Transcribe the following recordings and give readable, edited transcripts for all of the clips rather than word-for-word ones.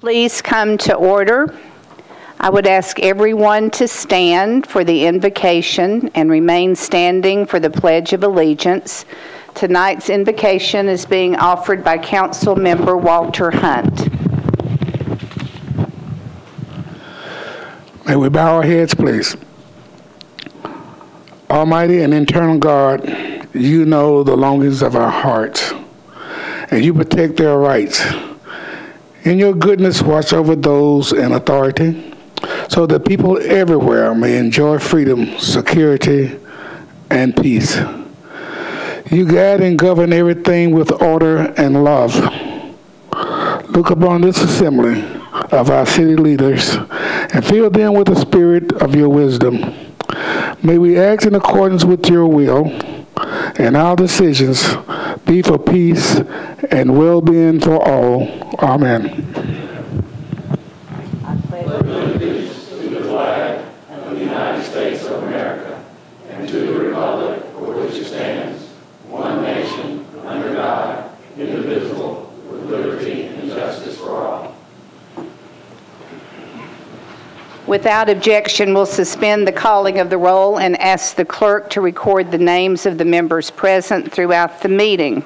Please come to order. I would ask everyone to stand for the invocation and remain standing for the Pledge of Allegiance. Tonight's invocation is being offered by Council Member Walter Hunt. May we bow our heads, please. Almighty and eternal God, you know the longings of our hearts, and you protect their rights. In your goodness, watch over those in authority, so that people everywhere may enjoy freedom, security, and peace. You guide and govern everything with order and love. Look upon this assembly of our city leaders and fill them with the spirit of your wisdom. May we act in accordance with your will, and our decisions be for peace and well-being for all. Amen. I pledge allegiance to the flag of the United States of America and to the republic for which it stands, one nation, under God, indivisible, with liberty and justice for all. Without objection, we'll suspend the calling of the roll and ask the clerk to record the names of the members present throughout the meeting.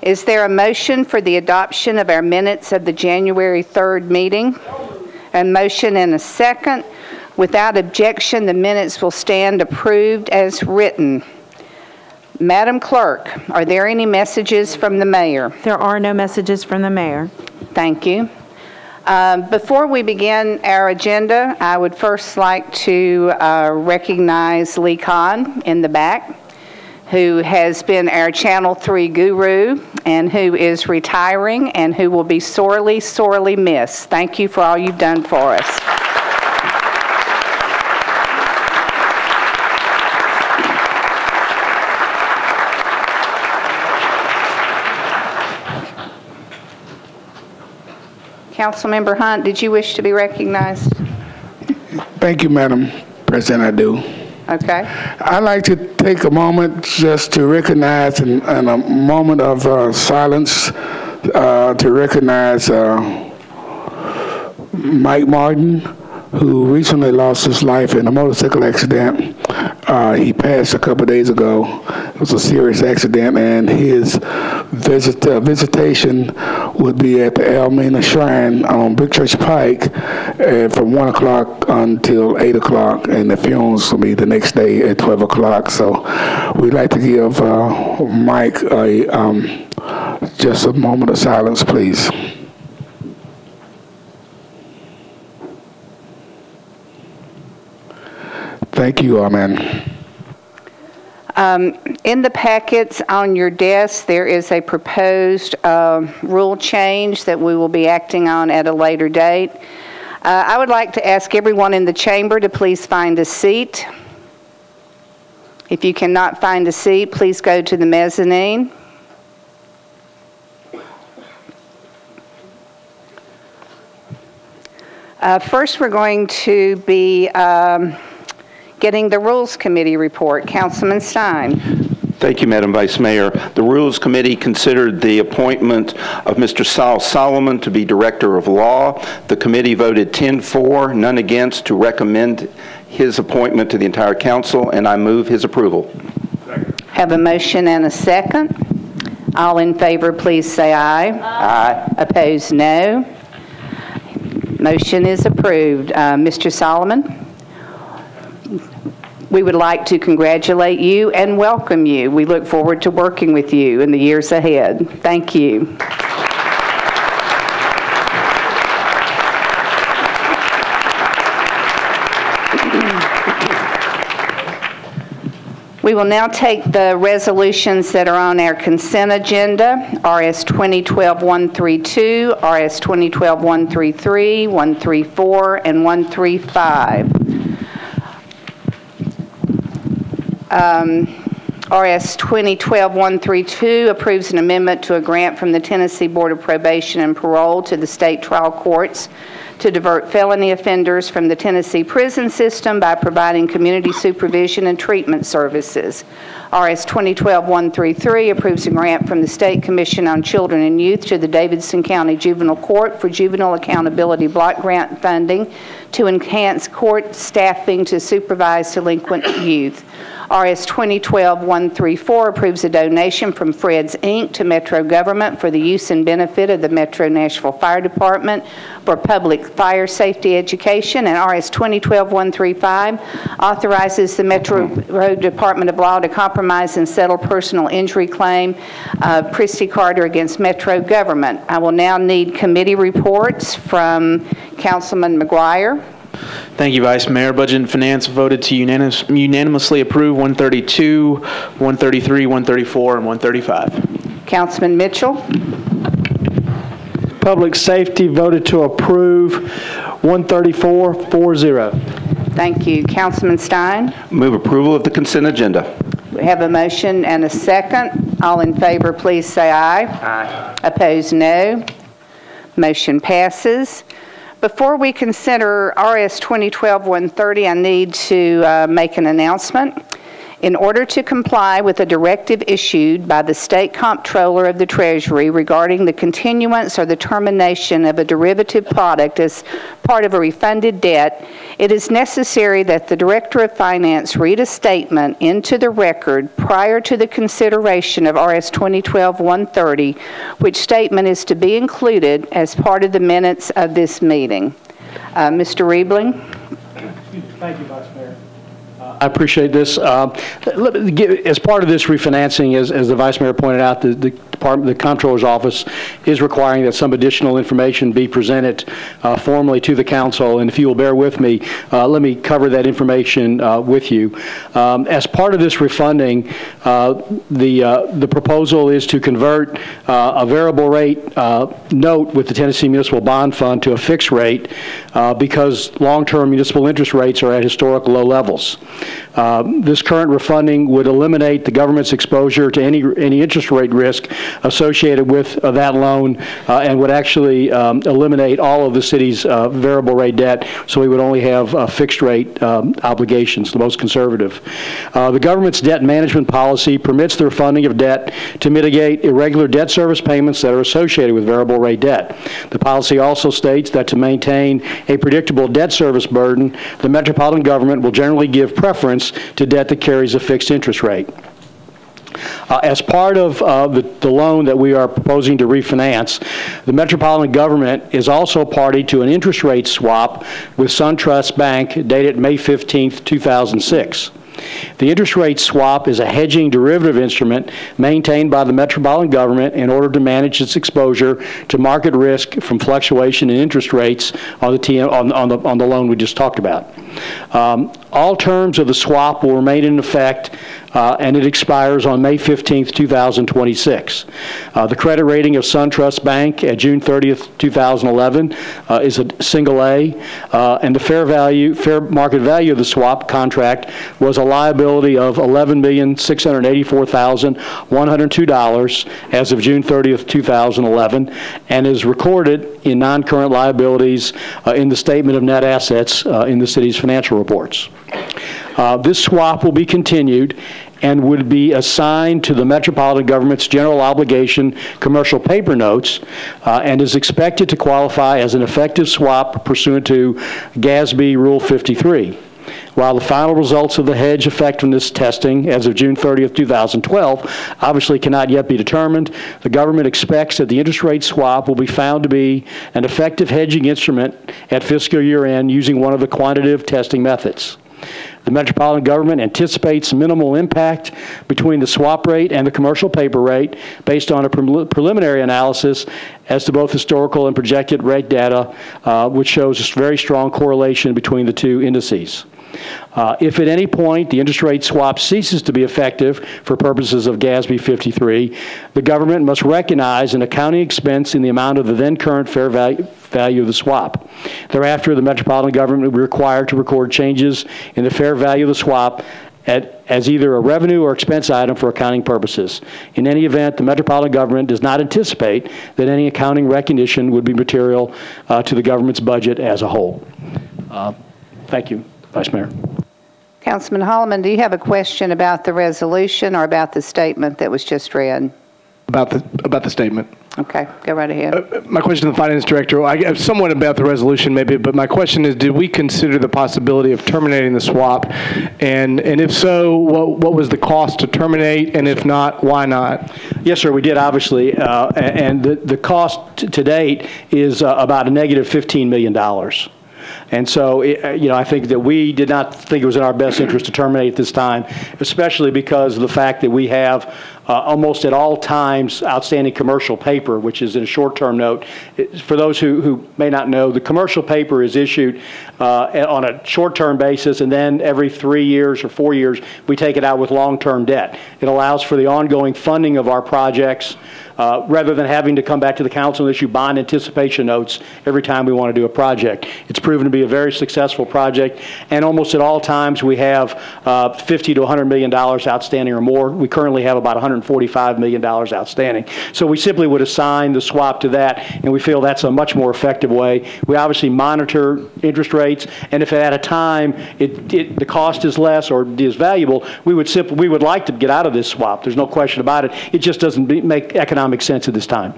Is there a motion for the adoption of our minutes of the January 3rd meeting? A motion and a second. Without objection, the minutes will stand approved as written. Madam Clerk, are there any messages from the mayor? There are no messages from the mayor. Thank you. Before we begin our agenda, I would first like to recognize Lee Kahn in the back, who has been our Channel 3 guru and who is retiring and who will be sorely, sorely missed. Thank you for all you've done for us. Councilmember Hunt, did you wish to be recognized? Thank you, Madam President, I do. Okay. I'd like to take a moment just to recognize, in a moment of silence, to recognize Mike Martin, who recently lost his life in a motorcycle accident. He passed a couple days ago. It was a serious accident, and his visitation would be at the Elmina Shrine on Big Church Pike from 1 o'clock until 8 o'clock, and the funerals will be the next day at 12 o'clock. So we'd like to give Mike just a moment of silence, please. Thank you, amen. In the packets on your desk, there is a proposed rule change that we will be acting on at a later date. I would like to ask everyone in the chamber to please find a seat. If you cannot find a seat, please go to the mezzanine. First, we're going to be getting the Rules Committee report. Councilman Stein. Thank you, Madam Vice Mayor. The Rules Committee considered the appointment of Mr. Saul Solomon to be Director of Law. The committee voted 10-4, none against, to recommend his appointment to the entire council, and I move his approval. Have a motion and a second. All in favor, please say aye. Aye. Opposed, no. Motion is approved. Mr. Solomon, we would like to congratulate you and welcome you. We look forward to working with you in the years ahead. Thank you. We will now take the resolutions that are on our consent agenda, RS 2012-132, RS 2012-133, 134, and 135. RS 2012-132 approves an amendment to a grant from the Tennessee Board of Probation and Parole to the state trial courts to divert felony offenders from the Tennessee prison system by providing community supervision and treatment services. RS 2012-133 approves a grant from the State Commission on Children and Youth to the Davidson County Juvenile Court for Juvenile Accountability Block Grant funding to enhance court staffing to supervise delinquent youth. RS 2012-134 approves a donation from Fred's Inc. to Metro government for the use and benefit of the Metro Nashville Fire Department for public fire safety education. And RS 2012-135 authorizes the Metro Department of Law to compromise and settle personal injury claim of Christy Carter against Metro government. I will now need committee reports from Councilman McGuire. Thank you, Vice Mayor. Budget and Finance voted to unanimously approve 132, 133, 134, and 135. Councilman Mitchell. Public Safety voted to approve 134, 4-0. Thank you. Councilman Stein. Move approval of the consent agenda. We have a motion and a second. All in favor, please say aye. Aye. Opposed, no. Motion passes. Before we consider RS 2012-130, I need to make an announcement. In order to comply with a directive issued by the State Comptroller of the Treasury regarding the continuance or the termination of a derivative product as part of a refunded debt, it is necessary that the Director of Finance read a statement into the record prior to the consideration of RS 2012-130, which statement is to be included as part of the minutes of this meeting. Mr. Riebling. Thank you, Vice Mayor. I appreciate this. As part of this refinancing, as the Vice Mayor pointed out, the Comptroller's Office is requiring that some additional information be presented formally to the Council. And if you will bear with me, let me cover that information with you. As part of this refunding, the proposal is to convert a variable rate note with the Tennessee Municipal Bond Fund to a fixed rate because long-term municipal interest rates are at historic low levels. This current refunding would eliminate the government's exposure to any interest rate risk associated with that loan and would actually eliminate all of the city's variable rate debt, so we would only have fixed rate obligations, the most conservative. The government's debt management policy permits the refunding of debt to mitigate irregular debt service payments that are associated with variable rate debt. The policy also states that to maintain a predictable debt service burden, the metropolitan government will generally give preference to debt that carries a fixed interest rate. As part of the loan that we are proposing to refinance, the metropolitan government is also party to an interest rate swap with SunTrust Bank dated May 15, 2006. The interest rate swap is a hedging derivative instrument maintained by the metropolitan government in order to manage its exposure to market risk from fluctuation in interest rates on the loan we just talked about. All terms of the swap will remain in effect and it expires on May 15, 2026. The credit rating of SunTrust Bank at June 30th, 2011 is a single A, and the fair market value of the swap contract was a liability of $11,684,102 as of June 30th, 2011, and is recorded in non-current liabilities in the statement of net assets in the city's financial reports. This swap will be continued and would be assigned to the metropolitan government's general obligation commercial paper notes and is expected to qualify as an effective swap pursuant to GASB Rule 53. While the final results of the hedge effectiveness testing as of June 30th, 2012 obviously cannot yet be determined, the government expects that the interest rate swap will be found to be an effective hedging instrument at fiscal year end using one of the quantitative testing methods. The metropolitan government anticipates minimal impact between the swap rate and the commercial paper rate based on a preliminary analysis as to both historical and projected rate data, which shows a very strong correlation between the two indices. If at any point the interest rate swap ceases to be effective for purposes of GASB 53, the government must recognize an accounting expense in the amount of the then current fair value of the swap. Thereafter, the metropolitan government will be required to record changes in the fair value of the swap as either a revenue or expense item for accounting purposes. In any event, the Metropolitan government does not anticipate that any accounting recognition would be material to the government's budget as a whole. Thank you, Vice Mayor. Councilman Holloman, do you have a question about the resolution or about the statement that was just read? About the statement. Okay, go right ahead. My question to the Finance Director, somewhat about the resolution maybe, but my question is, did we consider the possibility of terminating the swap? And if so, what was the cost to terminate? And if not, why not? Yes, sir, we did, obviously. And the cost to date is about a negative $15 million. And so, I think that we did not think it was in our best interest to terminate this time, especially because of the fact that we have almost at all times outstanding commercial paper, which is in a short-term note. For those who may not know, the commercial paper is issued on a short-term basis, and then every 3 years or 4 years, we take it out with long-term debt. It allows for the ongoing funding of our projects rather than having to come back to the council and issue bond anticipation notes every time we want to do a project. It's proven to be a very successful project, and almost at all times we have $50 to $100 million outstanding or more. We currently have about $145 million outstanding. So we simply would assign the swap to that, and we feel that's a much more effective way. We obviously monitor interest rates, and if at a time the cost is less or is valuable, we would like to get out of this swap. There's no question about it. It just doesn't make economic sense at this time.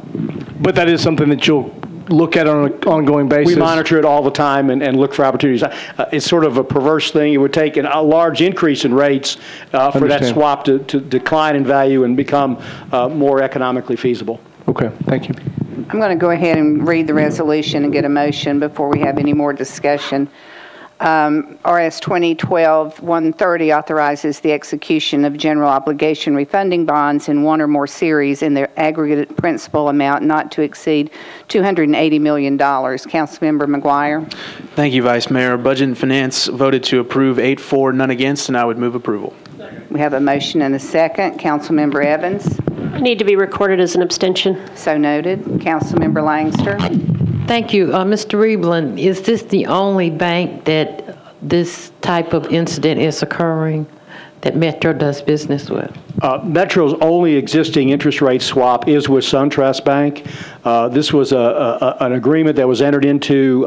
But that is something that you'll look at on an ongoing basis? We monitor it all the time and look for opportunities. It's sort of a perverse thing. It would take a large increase in rates for that swap to decline in value and become more economically feasible. Okay, thank you. I'm going to go ahead and read the resolution and get a motion before we have any more discussion. RS 2012-130 authorizes the execution of general obligation refunding bonds in one or more series in their aggregate principal amount not to exceed $280 million. Councilmember McGuire. Thank you, Vice Mayor. Budget and Finance voted to approve 8-4, none against, and I would move approval. We have a motion and a second. Councilmember Evans. I need to be recorded as an abstention. So noted. Councilmember Langster. Thank you. Mr. Rieblin, is this the only bank that this type of incident is occurring that Metro does business with? Metro's only existing interest rate swap is with SunTrust Bank. This was an agreement that was entered into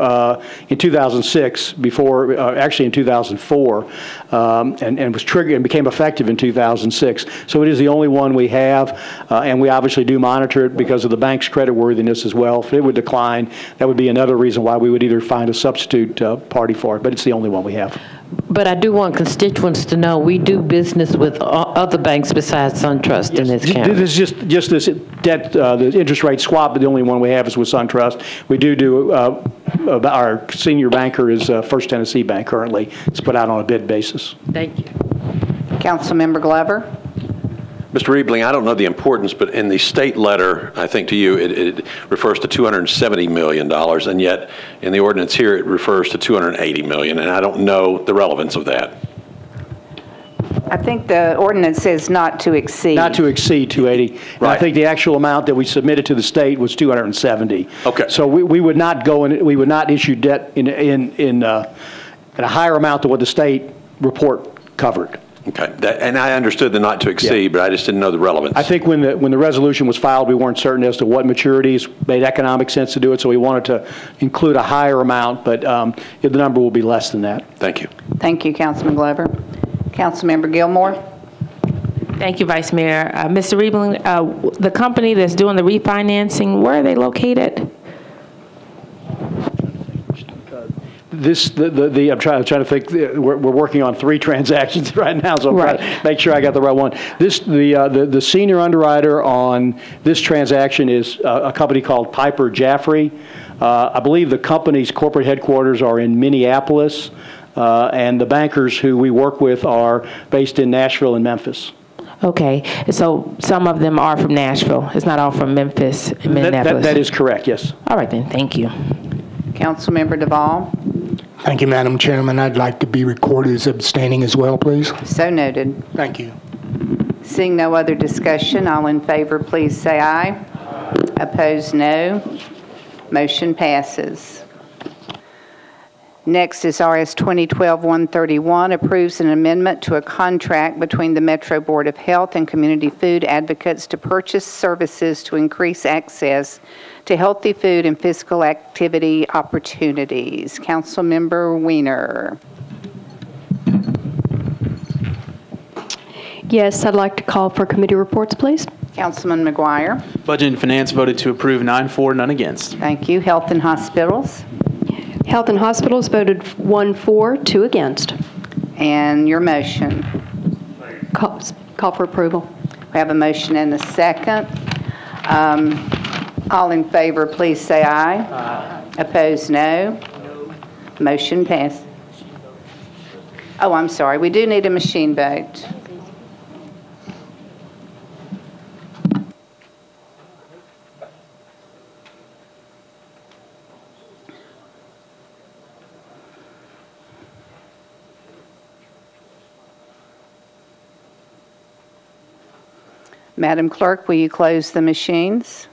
in 2006, actually in 2004, and was triggered and became effective in 2006. So it is the only one we have, and we obviously do monitor it because of the bank's creditworthiness as well. If it would decline, that would be another reason why we would either find a substitute party for it, but it's the only one we have. But I do want constituents to know we do business with other banks besides SunTrust in this county. This is just this debt, the interest rate swap, but the only one we have is with SunTrust. We do our senior banker is First Tennessee Bank currently. It's put out on a bid basis. Thank you. Councilmember Glover. Mr. Riebling, I don't know the importance, but in the state letter, I think to you, it refers to $270 million, and yet in the ordinance here, it refers to $280 million, and I don't know the relevance of that. I think the ordinance says not to exceed. Not to exceed 280. Right. I think the actual amount that we submitted to the state was 270. Okay. So we would not go in. We would not issue debt in a higher amount than what the state report covered. Okay, and I understood the not to exceed, but I just didn't know the relevance. I think when the resolution was filed, we weren't certain as to what maturities made economic sense to do it, so we wanted to include a higher amount, but the number will be less than that. Thank you. Thank you, Councilman Glover. Councilmember Gilmore. Thank you, Vice Mayor. Mr. Riebling, the company that's doing the refinancing, where are they located? I'm trying to think. We're working on 3 transactions right now, so I'm trying to make sure I got the right one. The senior underwriter on this transaction is a company called Piper Jaffray. I believe the company's corporate headquarters are in Minneapolis, and the bankers who we work with are based in Nashville and Memphis. Okay, so some of them are from Nashville. It's not all from Memphis and Minneapolis. That is correct. Yes. All right then. Thank you. Councilmember Duvall. Thank you, Madam Chairman. I'd like to be recorded as abstaining as well, please. So noted. Thank you. Seeing no other discussion, all in favor, please say aye. Opposed, no. Motion passes. Next is RS 2012-131, approves an amendment to a contract between the Metro Board of Health and Community Food Advocates to purchase services to increase access to healthy food and physical activity opportunities. Councilmember Weiner. Yes, I'd like to call for committee reports, please. Councilman McGuire. Budget and Finance voted to approve 9-4, none against. Thank you. Health and Hospitals. Health and Hospitals voted 1-4, 2 against. And your motion. Call for approval. We have a motion and a second. All in favor, please say aye. Aye. Opposed, no. Motion passed. Oh, I'm sorry. We do need a machine vote. Madam Clerk, will you close the machines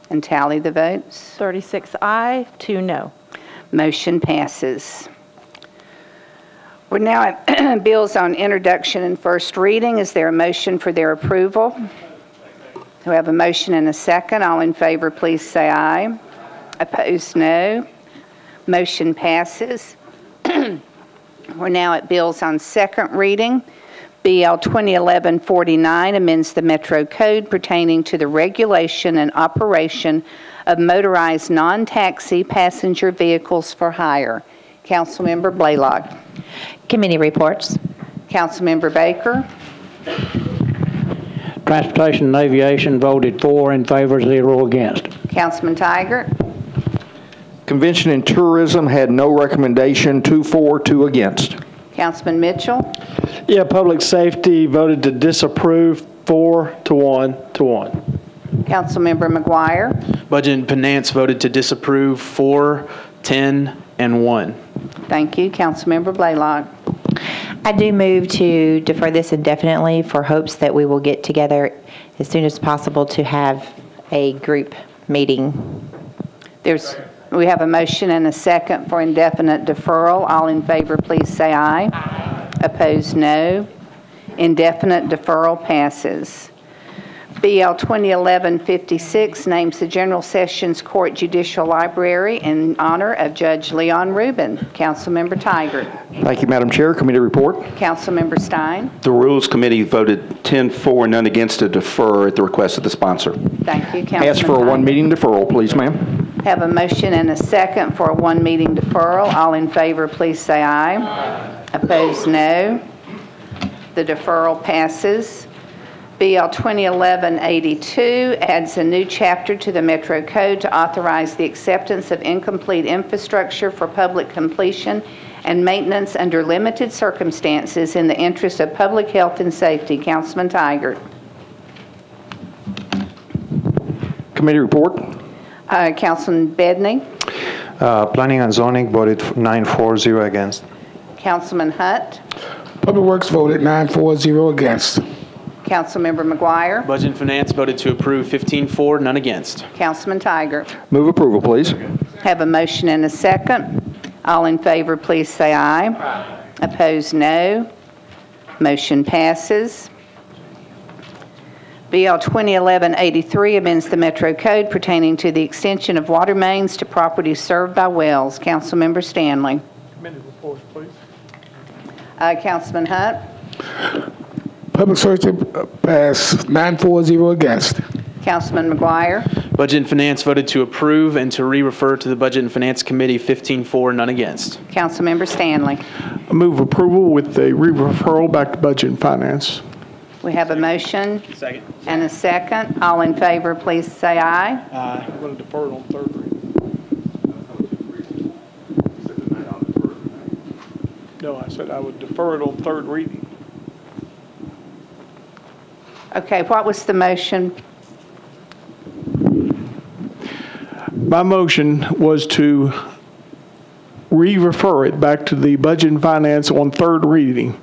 and tally the votes? 36 aye, 2 no. Motion passes. We're now at bills on introduction and first reading. Is there a motion for their approval? We have a motion and a second. All in favor, please say aye. Opposed, no. Motion passes. We're now at bills on second reading. BL 2011-49 amends the Metro Code pertaining to the regulation and operation of motorized non-taxi passenger vehicles for hire. Councilmember Blaylock. Committee reports. Councilmember Baker. Transportation and Aviation voted 4 in favor, 0 against. Councilman Tiger. Convention and Tourism had no recommendation, 2-4, 2 against. Councilman Mitchell. Yeah, Public Safety voted to disapprove 4-1 to 1. Councilmember McGuire. Budget and Finance voted to disapprove 4, 10, and 1. Thank you. Councilmember Blaylock. I do move to defer this indefinitely for hopes that we will get together as soon as possible to have a group meeting. We have a motion and a second for indefinite deferral. All in favor, please say aye. Aye. Opposed, no. Indefinite deferral passes. BL 2011-56 names the General Sessions Court Judicial Library in honor of Judge Leon Rubin. Councilmember Tiger. Thank you, Madam Chair. Committee report. Councilmember Stein. The Rules Committee voted 10-4, none against to defer at the request of the sponsor. Thank you, Councilman. Ask for a one-meeting deferral, please, ma'am. Have a motion and a second for a one-meeting deferral. All in favor, please say aye. Aye. Opposed, no. The deferral passes. BL 2011-82 adds a new chapter to the Metro Code to authorize the acceptance of incomplete infrastructure for public completion and maintenance under limited circumstances in the interest of public health and safety. Councilman Tiger. Committee report. Councilman Bedney. Planning and Zoning voted 9-4, 0 against. Councilman Hutt. Public Works voted 9-4, 0 against. Councilmember McGuire. Budget and Finance voted to approve 15-4, none against. Councilman Tiger. Move approval, please. Have a motion and a second. All in favor, please say aye. Aye. Opposed, no. Motion passes. BL 2011-83 amends the Metro Code pertaining to the extension of water mains to properties served by wells. Councilmember Stanley. Committee reports, please. Councilman Hutt. Public Safety passed 9-4, 0 against. Councilman McGuire. Budget and Finance voted to approve and to re-refer to the Budget and Finance Committee 15-4, none against. Councilmember Stanley. I move approval with a re-referral back to Budget and Finance. We have a motion and a second. All in favor, please say aye. Aye. I'm going to defer it on third reading. No, I said I would defer it on third reading. Okay, what was the motion? My motion was to re-refer it back to the Budget and Finance on third reading,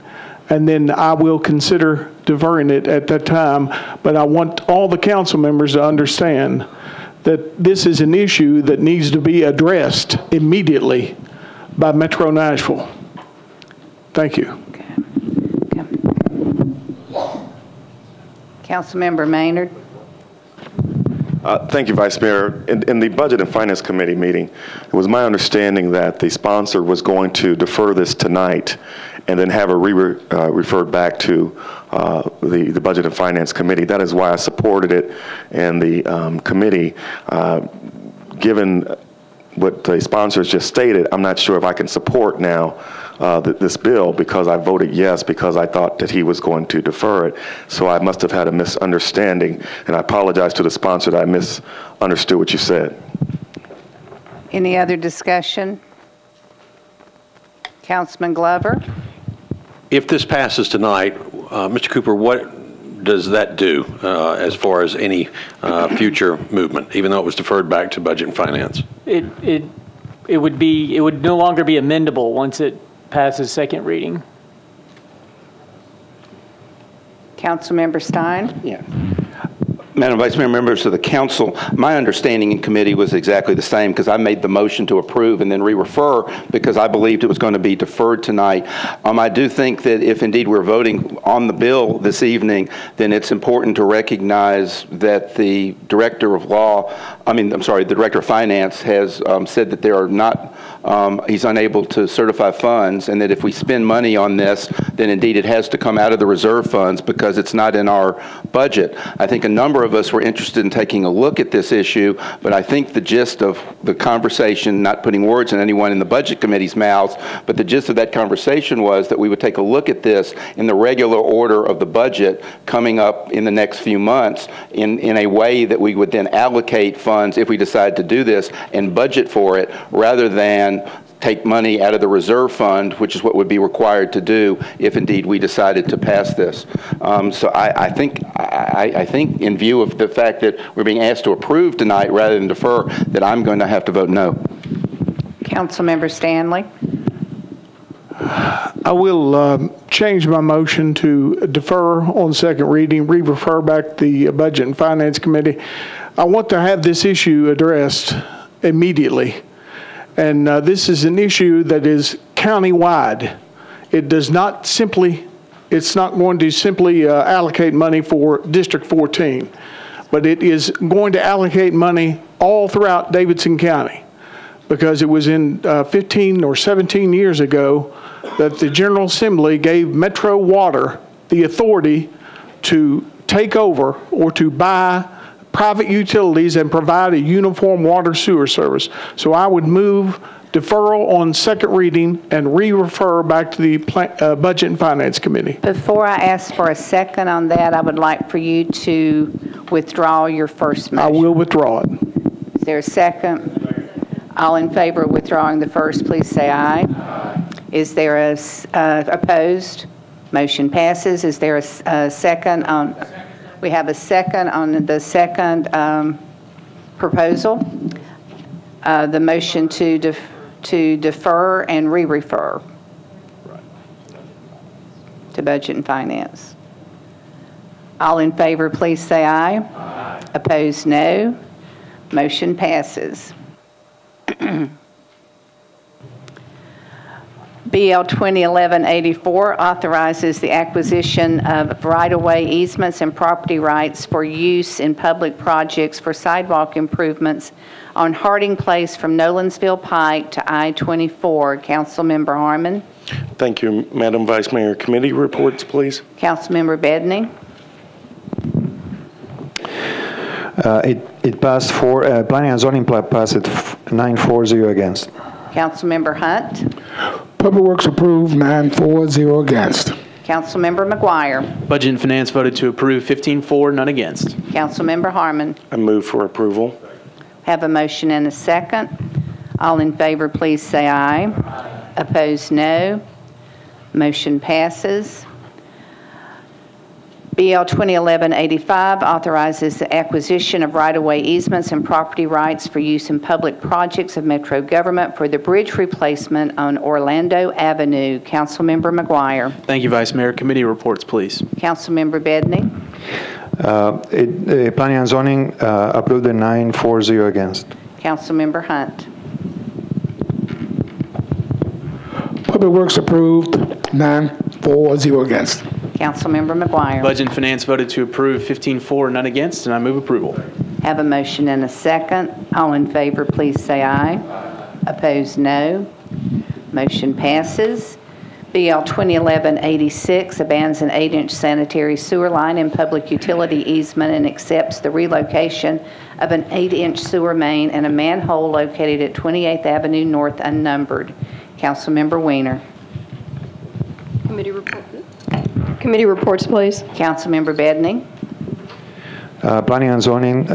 and then I will consider deferring it at that time. But I want all the council members to understand that this is an issue that needs to be addressed immediately by Metro Nashville. Thank you. Councilmember Maynard. Thank you, Vice Mayor. In the Budget and Finance Committee meeting, it was my understanding that the sponsor was going to defer this tonight and then have it referred back to the Budget and Finance Committee. That is why I supported it in the committee. Given what the sponsors just stated, I'm not sure if I can support now this bill because I voted yes because I thought that he was going to defer it. So I must have had a misunderstanding, and I apologize to the sponsor that I misunderstood what you said. Any other discussion? Councilman Glover? If this passes tonight, Mr. Cooper, what does that do as far as any future movement, even though it was deferred back to Budget and Finance? It would no longer be amendable once it passes second reading. Councilmember Stein? Yeah. Madam Vice Mayor, members of the council, my understanding in committee was exactly the same because I made the motion to approve and then re-refer because I believed it was going to be deferred tonight. I do think that if indeed we're voting on the bill this evening, then it's important to recognize that the Director of the Director of Finance has said that there are not, he's unable to certify funds, and that if we spend money on this, then indeed it has to come out of the reserve funds because it's not in our budget. I think a number of us were interested in taking a look at this issue, but I think the gist of the conversation, not putting words in anyone in the Budget Committee's mouths, but the gist of that conversation was that we would take a look at this in the regular order of the budget coming up in the next few months in a way that we would then allocate funds if we decide to do this and budget for it rather than take money out of the reserve fund, which is what would be required to do if indeed we decided to pass this. So I think in view of the fact that we're being asked to approve tonight rather than defer, that I'm going to have to vote no. Councilmember Stanley? I will change my motion to defer on second reading, re-refer back to the Budget and Finance Committee. I want to have this issue addressed immediately. And this is an issue that is county-wide. It does not simply, it's not going to simply allocate money for District 14, but it is going to allocate money all throughout Davidson County, because it was in 15 or 17 years ago that the General Assembly gave Metro Water the authority to take over or to buy private utilities and provide a uniform water sewer service. So I would move deferral on second reading and re-refer back to the Budget and Finance Committee. Before I ask for a second on that, I would like for you to withdraw your first motion. I will withdraw it. Is there a second? All in favor of withdrawing the first, please say aye. Aye. Is there a opposed? Motion passes. Is there a second on? We have a second on the second proposal. The motion to defer and re-refer to Budget and Finance. All in favor, please say aye. Aye. Opposed, no. Motion passes. BL 2011-84 authorizes the acquisition of right-of-way easements and property rights for use in public projects for sidewalk improvements on Harding Place from Nolensville Pike to I-24. Councilmember Harmon. Thank you, Madam Vice Mayor. Committee reports, please. Councilmember Bedney. It passed Planning and Zoning passed it 9-4-0 against. Councilmember Hunt. Public Works approved 9-4-0 against. Councilmember McGuire. Budget and Finance voted to approve 15-4, none against. Councilmember Harmon. I move for approval. Have a motion and a second. All in favor, please say aye. Aye. Opposed, no. Motion passes. BL 2011-85 authorizes the acquisition of right-of-way easements and property rights for use in public projects of Metro government for the bridge replacement on Orlando Avenue. Councilmember McGuire. Thank you, Vice Mayor. Committee reports, please. Councilmember Bedney. Planning and Zoning approved the 9-4-0 against. Councilmember Hunt. Public Works approved, 9-4, 0 against. Councilmember McGuire. Budget and Finance voted to approve 15-4, none against, and I move approval. Have a motion and a second. All in favor, please say aye. Opposed, no. Motion passes. BL 2011-86 abandons an 8-inch sanitary sewer line in public utility easement and accepts the relocation of an 8-inch sewer main and a manhole located at 28th Avenue North unnumbered. Councilmember Weiner. Committee reports, please. Councilmember Bedning. Planning and Zoning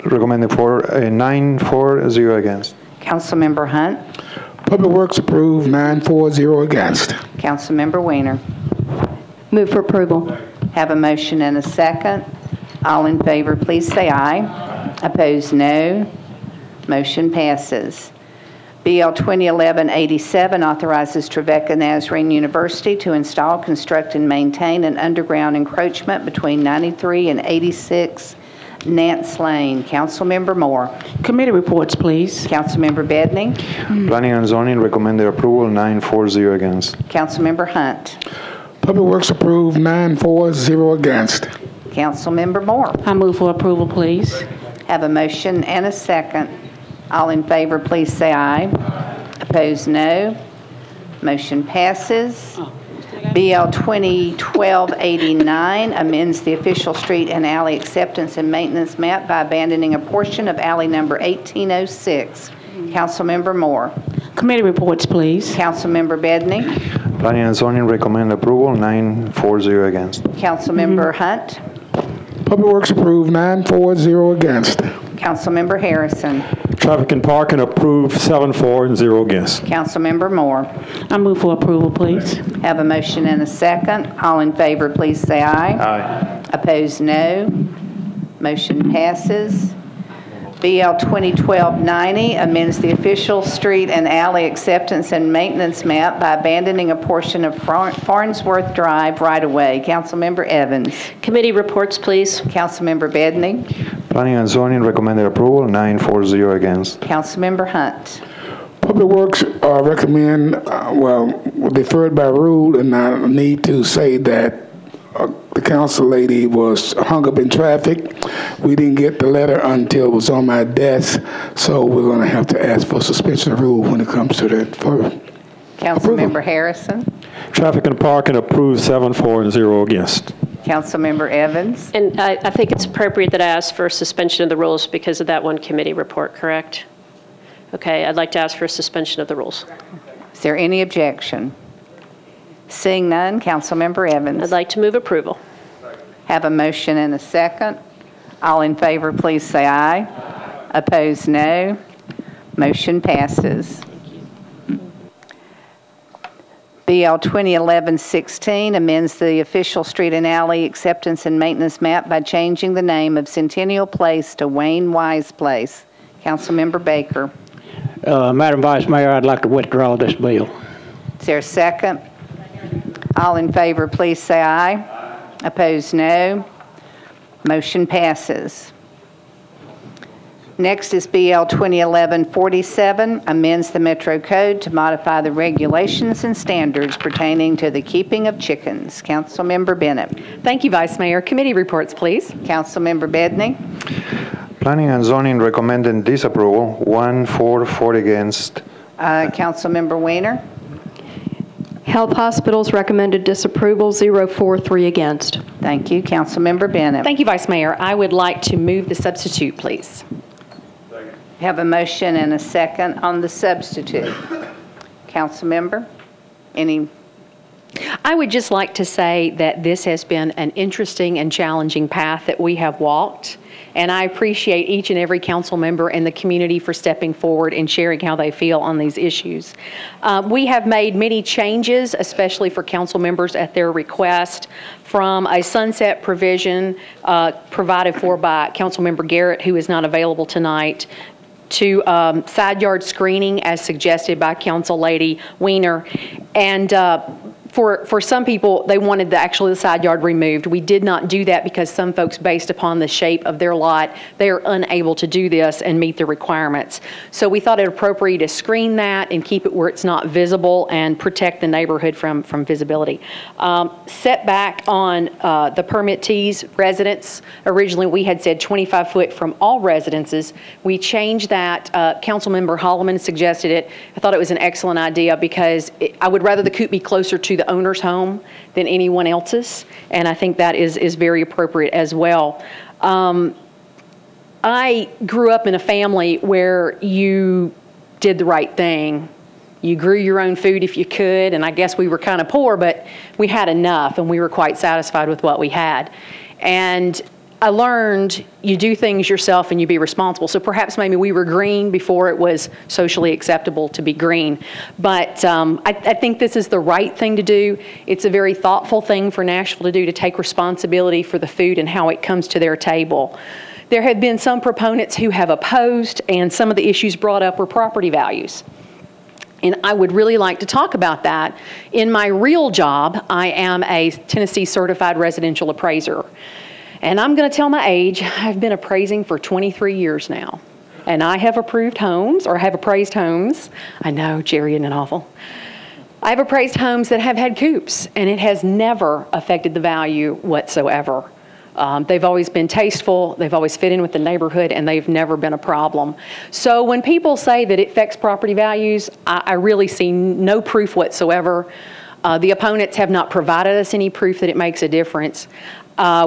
recommended for 9-4, 0 against. Councilmember Hunt. Public Works approved, 9-4, 0 against. Councilmember Weiner. Move for approval. Have a motion and a second. All in favor, please say aye. Opposed, no. Motion passes. BL 2011-87 authorizes Trevecca Nazarene University to install, construct, and maintain an underground encroachment between 93 and 86 Nance Lane. Councilmember Moore. Committee reports, please. Councilmember Bedning. Planning and Zoning recommended approval, 9-4, 0 against. Councilmember Hunt. Public Works approved, 9-4, 0 against. Councilmember Moore. I move for approval, please. Have a motion and a second. All in favor, please say aye. Opposed, no. Motion passes. BL 2012-89 amends the official street and alley acceptance and maintenance map by abandoning a portion of alley number 1806. Councilmember Moore. Committee reports, please. Councilmember Bedning. Planning and Zoning recommend approval, 9-4, 0 against. Councilmember Hunt. Public Works approved, 9-4, 0 against. Councilmember Harrison. Traffic and Parking approved, 7-4 and 0 against. Councilmember Moore. I move for approval, please. Have a motion and a second. All in favor, please say aye. Aye. Opposed, no. Motion passes. BL 2012-90 amends the official street and alley acceptance and maintenance map by abandoning a portion of Farnsworth Drive right-of-way. Councilmember Evans. Committee reports, please. Councilmember Bedning. Planning and Zoning recommended approval, 9-4, 0 against. Councilmember Hunt. Public Works recommend, deferred by rule, and I need to say that the council lady was hung up in traffic. We didn't get the letter until it was on my desk, so we're going to have to ask for suspension of rule when it comes to that. Councilmember Harrison. Traffic and Parking approved, 7-4 and 0 against. Councilmember Evans. And I think it's appropriate that I ask for suspension of the rules because of that one committee report, correct? Okay, I'd like to ask for a suspension of the rules. Is there any objection? Seeing none, Councilmember Evans. I'd like to move approval. Have a motion and a second. All in favor, please say aye. Opposed, no. Motion passes. BL 2011-16 amends the official street and alley acceptance and maintenance map by changing the name of Centennial Place to Wayne Wise Place. Councilmember Baker. Madam Vice Mayor, I'd like to withdraw this bill. Is there a second? All in favor, please say aye. Opposed, no. Motion passes. Next is BL 2011-47, amends the Metro Code to modify the regulations and standards pertaining to the keeping of chickens. Councilmember Bennett. Thank you, Vice Mayor. Committee reports, please. Councilmember Bedning. Planning and Zoning recommended disapproval, 1-4, 4 against. Councilmember Weiner. Health Hospitals recommended disapproval, 0-4-3 against. Thank you. Councilmember Bennett. Thank you, Vice Mayor. I would like to move the substitute, please. Have a motion and a second on the substitute. Councilmember, any? I would just like to say that this has been an interesting and challenging path that we have walked, and I appreciate each and every council member in the community for stepping forward and sharing how they feel on these issues. We have made many changes, especially for council members at their request, from a sunset provision provided for by Councilmember Garrett, who is not available tonight, to side yard screening as suggested by Council Lady Weiner. And for some people, they wanted the side yard removed. We did not do that because some folks, based upon the shape of their lot, they are unable to do this and meet the requirements. So we thought it appropriate to screen that and keep it where it's not visible and protect the neighborhood from visibility. Setback on the permittees, residents, originally we had said 25 foot from all residences. We changed that. Councilmember Holloman suggested it. I thought it was an excellent idea because I would rather the coop be closer to the owner's home than anyone else's, and I think that is very appropriate as well. I grew up in a family where you did the right thing. You grew your own food if you could, and I guess we were kind of poor, but we had enough, and we were quite satisfied with what we had. And I learned you do things yourself and you be responsible. So perhaps maybe we were green before it was socially acceptable to be green. But I think this is the right thing to do. It's a very thoughtful thing for Nashville to do, to take responsibility for the food and how it comes to their table. There have been some proponents who have opposed, and some of the issues brought up were property values. And I would really like to talk about that. In my real job, I am a Tennessee certified residential appraiser. And I'm going to tell my age. I've been appraising for 23 years now. And I have approved homes, or have appraised homes. I know, Jerry, isn't it awful? I've appraised homes that have had coops, and it has never affected the value whatsoever. They've always been tasteful, they've always fit in with the neighborhood, and they've never been a problem. So when people say that it affects property values, I really see no proof whatsoever. The opponents have not provided us any proof that it makes a difference.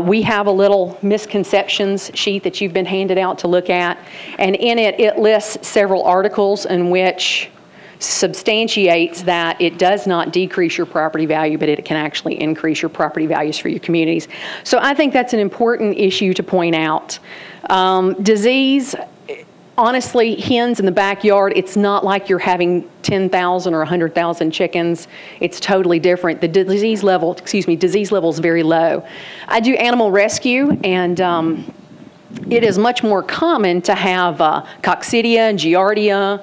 We have a little misconceptions sheet that you've been handed out to look at, and in it, it lists several articles in which substantiates that it does not decrease your property value, but it can actually increase your property values for your communities. So I think that's an important issue to point out. Disease, honestly, hens in the backyard, it's not like you're having 10,000 or 100,000 chickens. It's totally different. The disease level is very low. I do animal rescue, and it is much more common to have coccidia and giardia,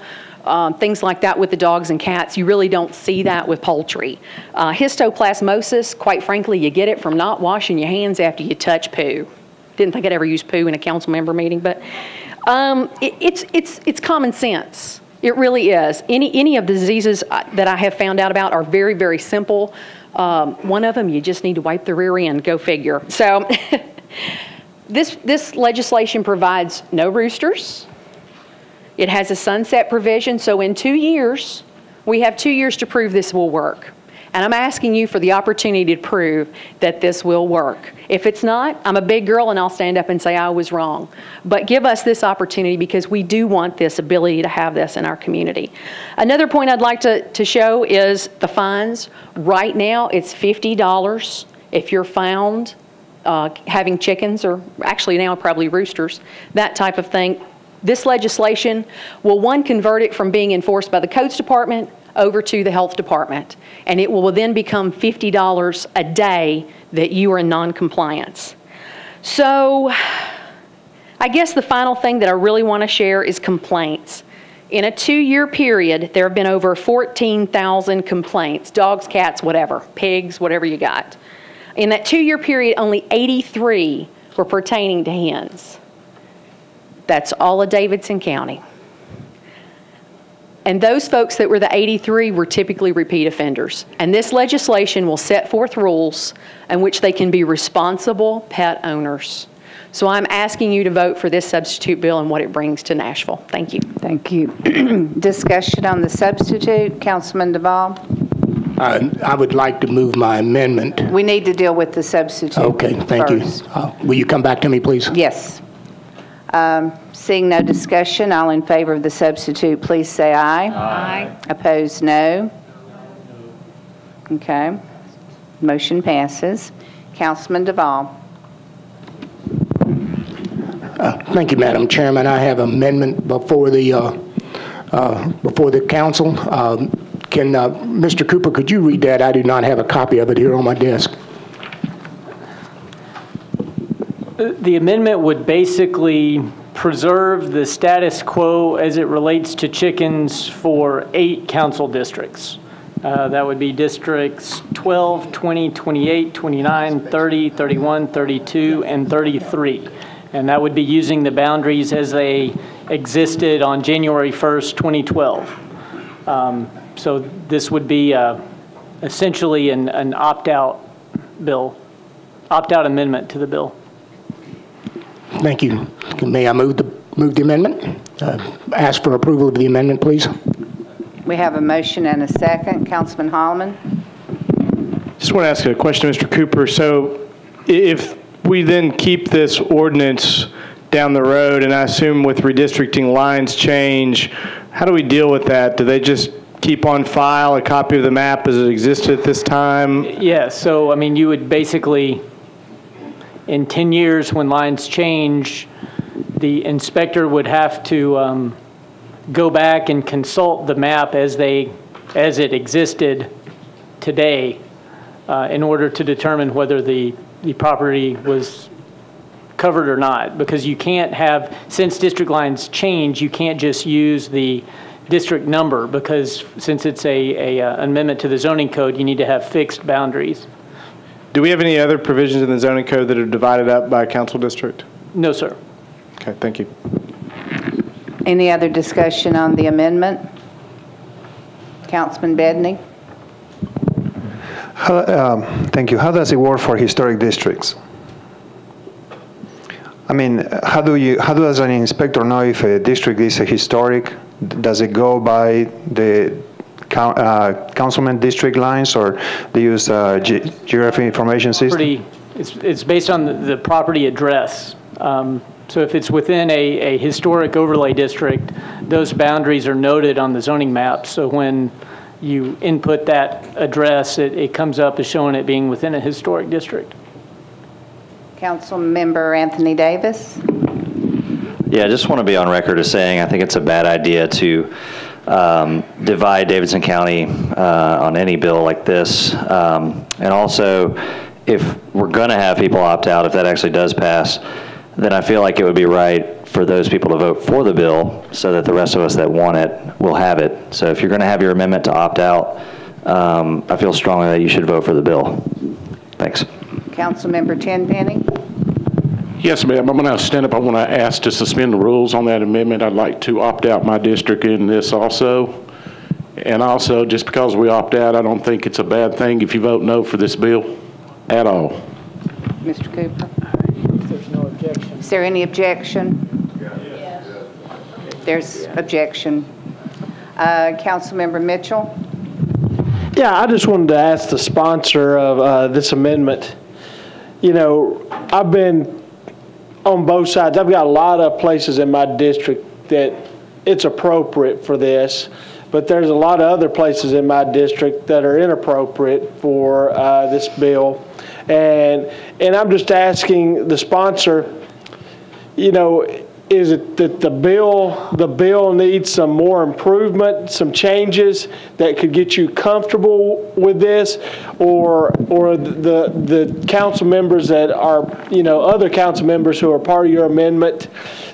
things like that with the dogs and cats. You really don't see that with poultry. Histoplasmosis, quite frankly, you get it from not washing your hands after you touch poo. Didn't think I'd ever use poo in a council member meeting, but it's common sense. It really is. Any of the diseases that I have found out about are very, very simple. One of them, you just need to wipe the rear end, go figure. So this legislation provides no roosters. It has a sunset provision, so in 2 years, we have 2 years to prove this will work. And I'm asking you for the opportunity to prove that this will work. If it's not, I'm a big girl and I'll stand up and say I was wrong. But give us this opportunity because we do want this ability to have this in our community. Another point I'd like to show is the fines. Right now, it's $50 if you're found having chickens, or actually now probably roosters, that type of thing. This legislation will, one, convert it from being enforced by the Codes Department over to the Health Department, and it will then become $50 a day that you are in non-compliance. So I guess the final thing that I really want to share is complaints. In a 2-year period, there have been over 14,000 complaints, dogs, cats, whatever, pigs, whatever you got. In that 2-year period, only 83 were pertaining to hens. That's all of Davidson County. And those folks that were the 83 were typically repeat offenders. And this legislation will set forth rules in which they can be responsible pet owners. So I'm asking you to vote for this substitute bill and what it brings to Nashville. Thank you. Thank you. Discussion on the substitute. Councilman Duvall. I would like to move my amendment. We need to deal with the substitute Okay, thank first. you. Will you come back to me, please? Yes. Seeing no discussion, all in favor of the substitute, please say aye. Aye. Opposed, no. Okay. Motion passes. Councilman Duvall. Thank you, Madam Chairman. I have an amendment before the council. Mr. Cooper, could you read that? I do not have a copy of it here on my desk. The amendment would basically preserve the status quo as it relates to chickens for 8 council districts. That would be districts 12, 20, 28, 29, 30, 31, 32, and 33. And that would be using the boundaries as they existed on January 1st, 2012. So this would be essentially an opt-out bill, opt-out amendment to the bill. Thank you. May I move the amendment? Ask for approval of the amendment, please. We have a motion and a second. Councilman Holloman. Just want to ask a question, Mr. Cooper. So if we then keep this ordinance down the road, and I assume with redistricting lines change, how do we deal with that? Do they just keep on file a copy of the map as it existed at this time? Yeah, so I mean, you would basically, in 10 years when lines change, the inspector would have to go back and consult the map as it existed today in order to determine whether the property was covered or not. Because you can't have, since district lines change, you can't just use the district number, because since it's a amendment to the zoning code, you need to have fixed boundaries. Do we have any other provisions in the zoning code that are divided up by council district? No, sir. Okay, thank you. Any other discussion on the amendment? Councilman Bedney. Thank you. How does it work for historic districts? I mean, how does an inspector know if a district is a historic? Does it go by the councilman district lines, or they use geographic information system? It's based on the property address. So if it's within a historic overlay district, those boundaries are noted on the zoning map. So when you input that address, it comes up as showing it being within a historic district. Councilmember Anthony Davis. Yeah, I just want to be on record as saying I think it's a bad idea to divide Davidson County on any bill like this. And also, if we're going to have people opt out, if that actually does pass, then I feel like it would be right for those people to vote for the bill so that the rest of us that want it will have it. So if you're going to have your amendment to opt out, I feel strongly that you should vote for the bill. Thanks. Councilmember Tenpenny. Yes, ma'am. I'm going to stand up. I want to ask to suspend the rules on that amendment. I'd like to opt out my district in this also. And also, just because we opt out, I don't think it's a bad thing if you vote no for this bill at all. Mr. Cooper. There's no objection. Is there any objection? Yes. There's objection. Councilmember Mitchell. Yeah, I just wanted to ask the sponsor of this amendment. You know, I've been on both sides. I've got a lot of places in my district that it's appropriate for this, but there's a lot of other places in my district that are inappropriate for this bill. And I'm just asking the sponsor, you know, is it that the bill needs some more improvement, some changes that could get you comfortable with this, or the council members that are, you know, other council members who are part of your amendment,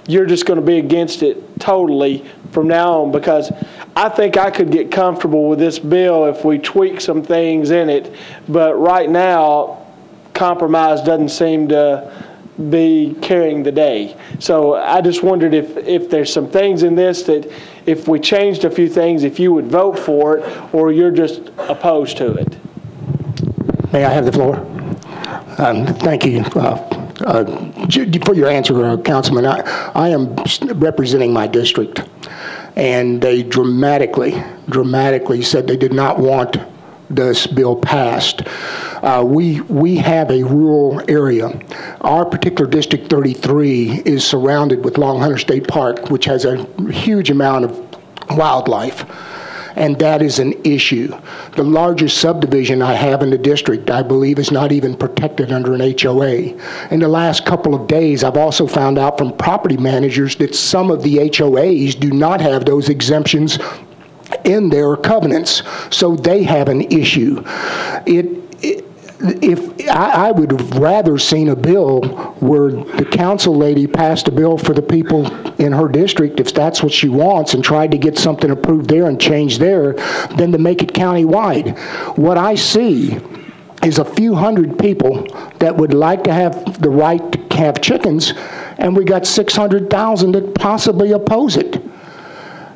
you're just going to be against it totally from now on? Because I think I could get comfortable with this bill if we tweak some things in it, but right now compromise doesn't seem to be carrying the day. So I just wondered if there's some things in this that if we changed a few things, if you would vote for it, or you're just opposed to it. May I have the floor? Thank you for your answer, Councilman. I am representing my district, and they dramatically said they did not want this bill passed. We have a rural area. Our particular District 33 is surrounded with Long Hunter State Park, which has a huge amount of wildlife, and that is an issue. The largest subdivision I have in the district, I believe, is not even protected under an HOA. In the last couple of days, I've also found out from property managers that some of the HOAs do not have those exemptions in their covenants, so they have an issue. if I would have rather seen a bill where the council lady passed a bill for the people in her district, if that's what she wants, and tried to get something approved there and changed there, than to make it countywide. What I see is a few hundred people that would like to have the right to have chickens, and we got 600,000 that possibly oppose it.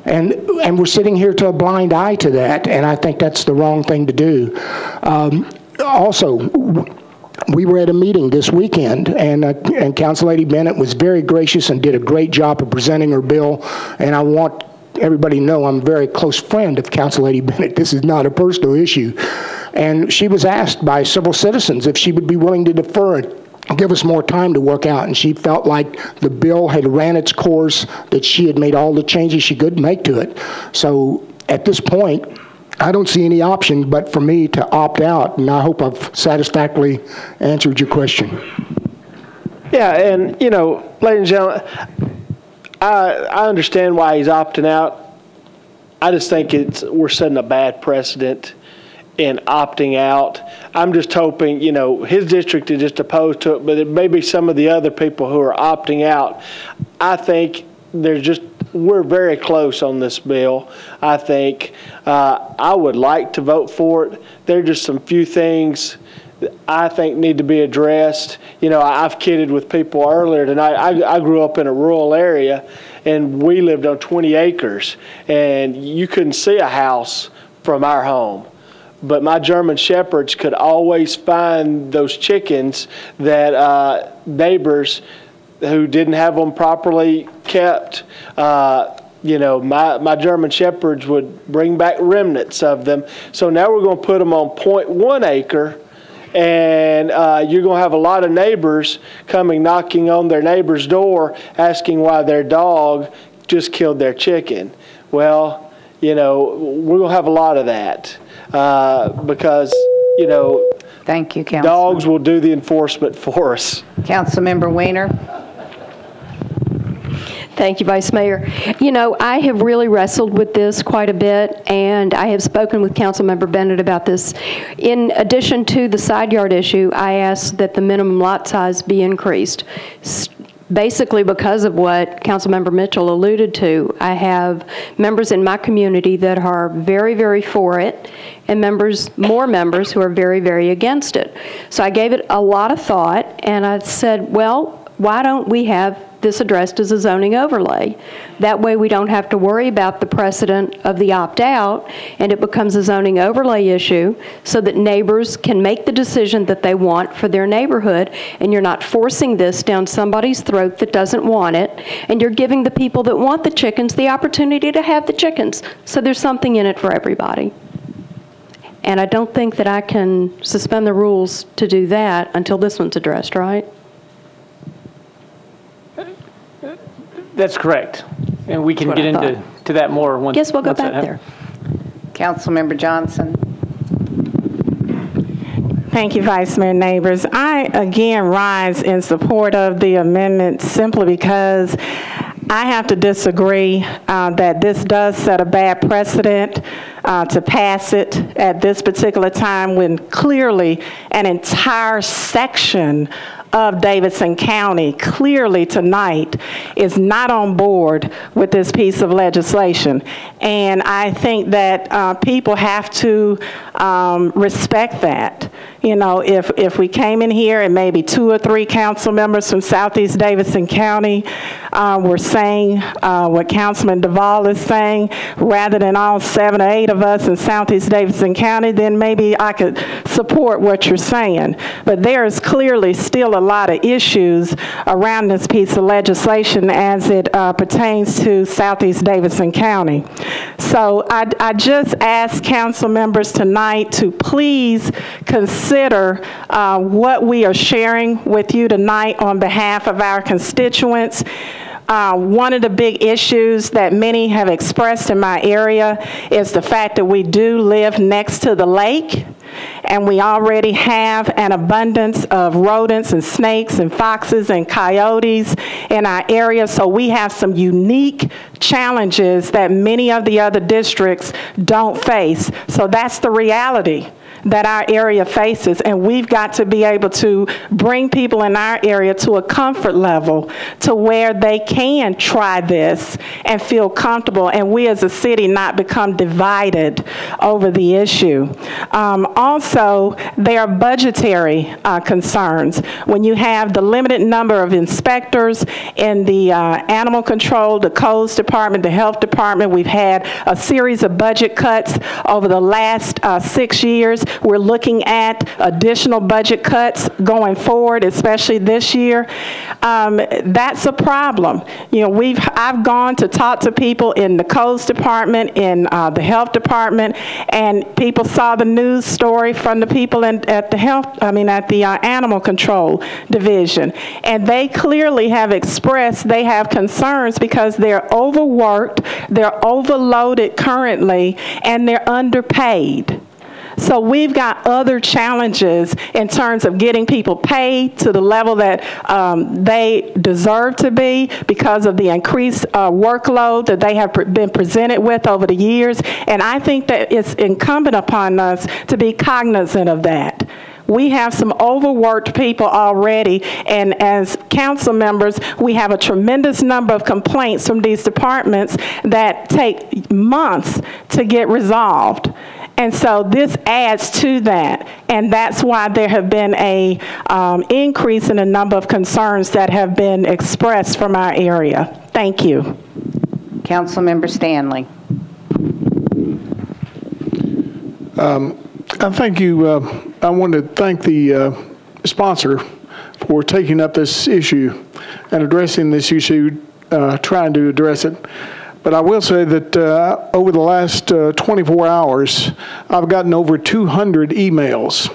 And we're sitting here to a blind eye to that, and I think that's the wrong thing to do. Also, we were at a meeting this weekend, and Council Lady Bennett was very gracious and did a great job of presenting her bill, and I want everybody to know I'm a very close friend of Council Lady Bennett. This is not a personal issue. And she was asked by several citizens if she would be willing to defer it, give us more time to work out, and she felt like the bill had ran its course, that she had made all the changes she could make to it. So at this point, I don't see any option but for me to opt out, and I hope I've satisfactorily answered your question. Yeah, and, you know, ladies and gentlemen, I understand why he's opting out. I just think we're setting a bad precedent in opting out. I'm just hoping, you know, his district is just opposed to it, but it may be some of the other people who are opting out. I think we're very close on this bill. I think I would like to vote for it. There are just some few things that I think need to be addressed. You know, I've kidded with people earlier tonight. I grew up in a rural area, and we lived on 20 acres, and you couldn't see a house from our home. But my German Shepherds could always find those chickens that neighbors who didn't have them properly kept. You know, my German Shepherds would bring back remnants of them. So now we're going to put them on 0.1 acre, and you're going to have a lot of neighbors coming knocking on their neighbor's door asking why their dog just killed their chicken. Well, you know, we're going to have a lot of that. Because, you know, thank you, Councilman. Dogs will do the enforcement for us. Councilmember Weiner. Thank you, Vice Mayor. You know, I have really wrestled with this quite a bit, and I have spoken with Councilmember Bennett about this. In addition to the side yard issue, I asked that the minimum lot size be increased. Basically because of what Councilmember Mitchell alluded to. I have members in my community that are very, very for it, and more members who are very, very against it. So I gave it a lot of thought, and I said, well, why don't we have this addressed as a zoning overlay? That way we don't have to worry about the precedent of the opt-out, and it becomes a zoning overlay issue so that neighbors can make the decision that they want for their neighborhood, and you're not forcing this down somebody's throat that doesn't want it, and you're giving the people that want the chickens the opportunity to have the chickens. So there's something in it for everybody. And I don't think that I can suspend the rules to do that until this one's addressed, right? That's correct. And we can get into that more once. Guess we'll go back there. Councilmember Johnson. Thank you, Vice Mayor Neighbors. I again rise in support of the amendment simply because I have to disagree that this does set a bad precedent to pass it at this particular time when clearly an entire section of Davidson County clearly tonight is not on board with this piece of legislation. And I think that people have to respect that. You know, if we came in here and maybe 2 or 3 council members from Southeast Davidson County were saying what Councilman Duvall is saying, rather than all 7 or 8 of us in Southeast Davidson County, then maybe I could support what you're saying. But there is clearly still a lot of issues around this piece of legislation as it pertains to Southeast Davidson County. So I just ask council members tonight to please consider what we are sharing with you tonight on behalf of our constituents. One of the big issues that many have expressed in my area is the fact that we do live next to the lake, and we already have an abundance of rodents and snakes and foxes and coyotes in our area, so we have some unique challenges that many of the other districts don't face. So that's the reality. that our area faces, and we've got to be able to bring people in our area to a comfort level to where they can try this and feel comfortable, and we as a city not become divided over the issue. Also, there are budgetary concerns. When you have the limited number of inspectors in the animal control, the codes department, the health department, we've had a series of budget cuts over the last 6 years. We're looking at additional budget cuts going forward, especially this year. That's a problem. You know, I've gone to talk to people in the codes department, in the health department, and people saw the news story from the people at the animal control division, and they clearly have expressed they have concerns because they're overworked, they're overloaded currently, and they're underpaid. So we've got other challenges in terms of getting people paid to the level that they deserve to be because of the increased workload that they have been presented with over the years. And I think that it's incumbent upon us to be cognizant of that. We have some overworked people already, and as council members, we have a tremendous number of complaints from these departments that take months to get resolved. And so this adds to that, and that's why there have been a increase in the number of concerns that have been expressed from our area. Thank you. Councilmember Stanley. Thank you. I want to thank the sponsor for taking up this issue and addressing this issue, trying to address it. But I will say that over the last 24 hours, I've gotten over 200 emails.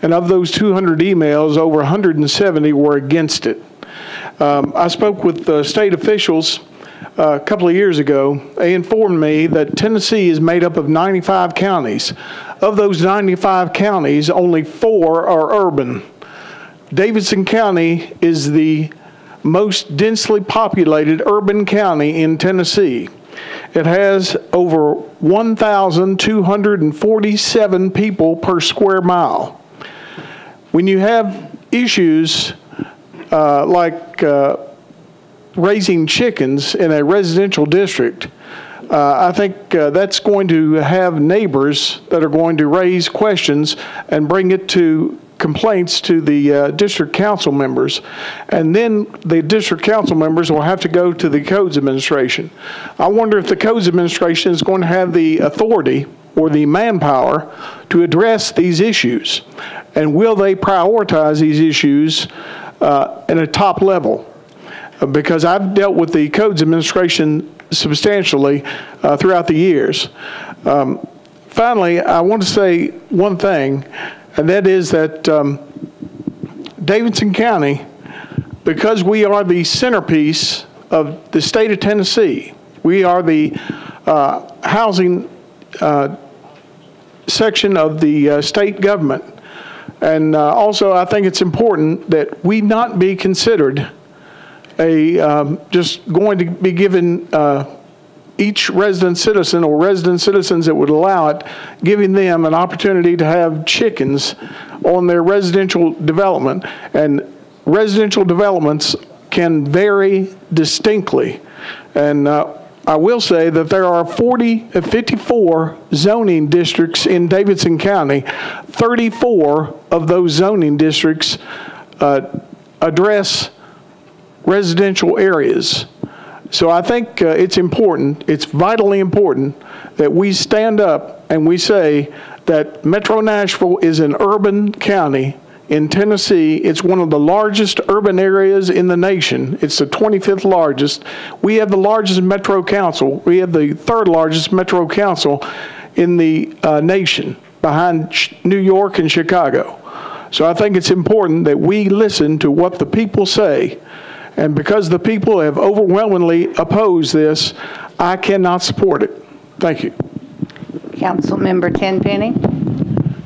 And of those 200 emails, over 170 were against it. I spoke with state officials a couple of years ago. They informed me that Tennessee is made up of 95 counties. Of those 95 counties, only 4 are urban. Davidson County is the most densely populated urban county in Tennessee. It has over 1,247 people per square mile. When you have issues like raising chickens in a residential district, I think that's going to have neighbors that are going to raise questions and bring it to complaints to the district council members, and then the district council members will have to go to the codes administration. I wonder if the codes administration is going to have the authority or the manpower to address these issues, and will they prioritize these issues at a top level? Because I've dealt with the codes administration substantially throughout the years. Finally, I want to say one thing, and that is that Davidson County, because we are the centerpiece of the state of Tennessee, we are the housing section of the state government. And also, I think it's important that we not be considered just going to be given each resident citizen or resident citizens that would allow it, giving them an opportunity to have chickens on their residential development. And residential developments can vary distinctly. And I will say that there are 54 zoning districts in Davidson County. 34 of those zoning districts address residential areas. So I think it's important, it's vitally important that we stand up and we say that Metro Nashville is an urban county in Tennessee. It's one of the largest urban areas in the nation. It's the 25th largest. We have the largest metro council. We have the 3rd largest metro council in the nation, behind New York and Chicago. So I think it's important that we listen to what the people say. And because the people have overwhelmingly opposed this, I cannot support it. Thank you. Councilmember Tenpenny.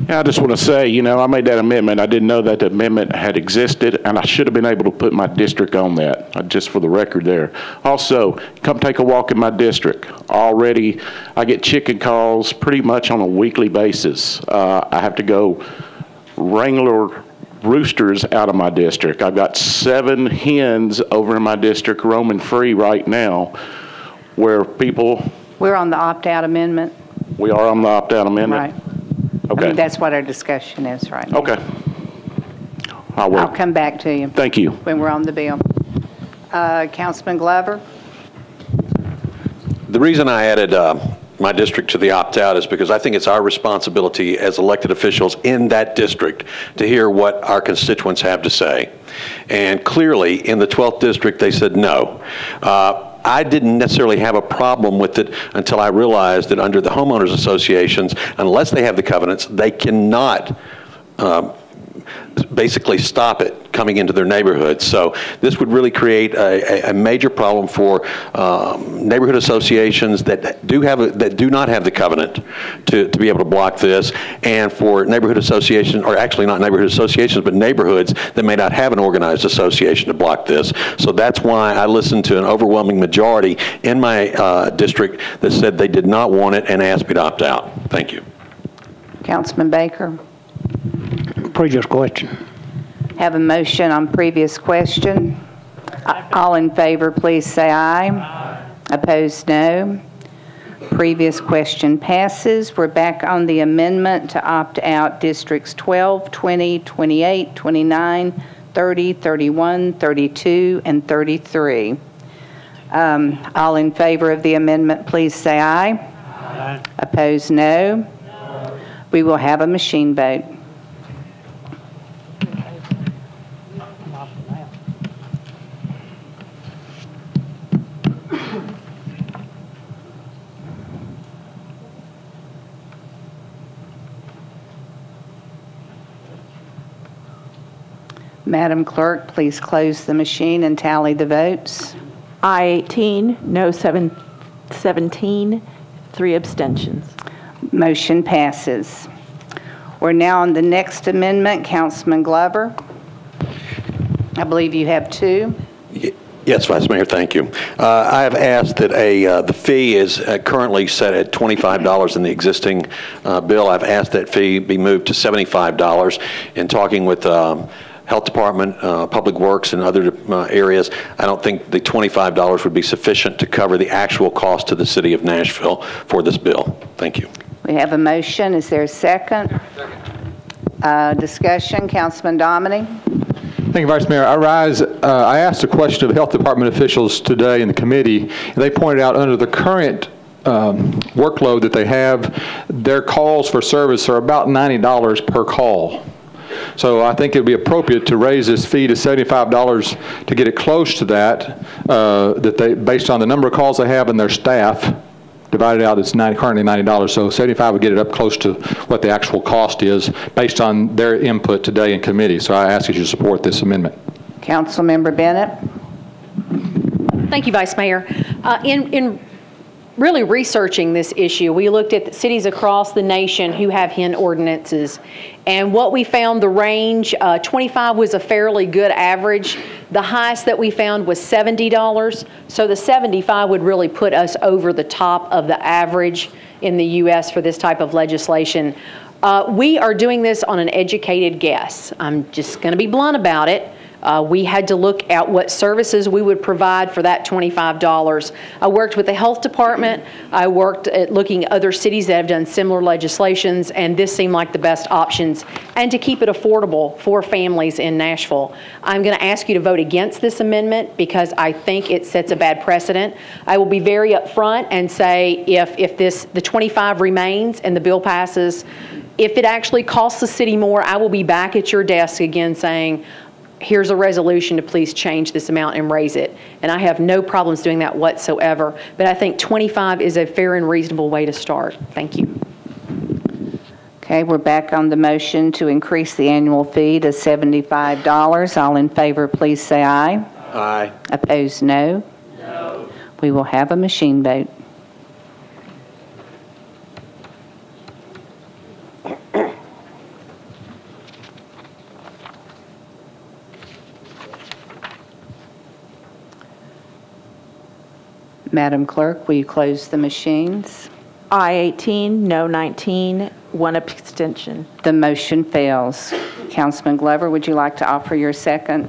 I just want to say, you know, I made that amendment. I didn't know that the amendment had existed, and I should have been able to put my district on that, just for the record there. Also, come take a walk in my district. Already, I get chicken calls pretty much on a weekly basis. I have to go wrangle roosters out of my district. I've got 7 hens over in my district roaming free right now, where people... We're on the opt-out amendment. We are on the opt-out amendment? Right. Okay. I mean, that's what our discussion is right now. Okay. I'll come back to you. Thank you. When we're on the bill. Councilman Glover? The reason I added my district to the opt-out is because I think it's our responsibility as elected officials in that district to hear what our constituents have to say. And clearly, in the 12th district, they said no. I didn't necessarily have a problem with it until I realized that under the homeowners associations, unless they have the covenants, they cannot basically stop it coming into their neighborhood. So this would really create a major problem for neighborhood associations that do not have the covenant to be able to block this, and for neighborhood associations, or actually not neighborhood associations, but neighborhoods that may not have an organized association to block this. So that's why I listened to an overwhelming majority in my district that said they did not want it and asked me to opt out. Thank you. Councilman Baker? Previous question. Have a motion on previous question. All in favor, please say aye. Aye. Opposed, no. Previous question passes. We're back on the amendment to opt out districts 12, 20, 28, 29, 30, 31, 32, and 33. All in favor of the amendment, please say aye. Aye. Opposed, no. No. We will have a machine vote. Madam Clerk, please close the machine and tally the votes. Aye 18, no 17, 3 abstentions. Motion passes. We're now on the next amendment. Councilman Glover. I believe you have 2. Yes, Vice Mayor, thank you. I have asked that the fee is currently set at $25 in the existing bill. I've asked that fee be moved to $75. In talking with Health Department, Public Works, and other areas, I don't think the $25 would be sufficient to cover the actual cost to the city of Nashville for this bill. Thank you. We have a motion. Is there a second? Discussion. Councilman Dominy. Thank you, Vice Mayor. I asked a question of Health Department officials today in the committee, and they pointed out under the current workload that they have, their calls for service are about $90 per call. So I think it would be appropriate to raise this fee to $75 to get it close to that, based on the number of calls they have and their staff, divided out, it's currently $90. So 75 would get it up close to what the actual cost is based on their input today in committee. So I ask that you support this amendment. Councilmember Bennett. Thank you, Vice Mayor. In really researching this issue, we looked at the cities across the nation who have hen ordinances. And what we found, the range, 25 was a fairly good average. The highest that we found was $70. So the 75 would really put us over the top of the average in the U.S. for this type of legislation. We are doing this on an educated guess. I'm just going to be blunt about it. We had to look at what services we would provide for that $25. I worked with the health department. I worked at looking at other cities that have done similar legislations, and this seemed like the best options, and to keep it affordable for families in Nashville. I'm going to ask you to vote against this amendment because I think it sets a bad precedent. I will be very upfront and say if the 25 remains and the bill passes, if it actually costs the city more, I will be back at your desk again saying, here's a resolution to please change this amount and raise it. And I have no problems doing that whatsoever. But I think 25 is a fair and reasonable way to start. Thank you. Okay, we're back on the motion to increase the annual fee to $75. All in favor, please say aye. Aye. Opposed, no. No. We will have a machine vote. Madam Clerk, will you close the machines? Aye 18, no 19, 1 abstention. The motion fails. Councilman Glover, would you like to offer your second?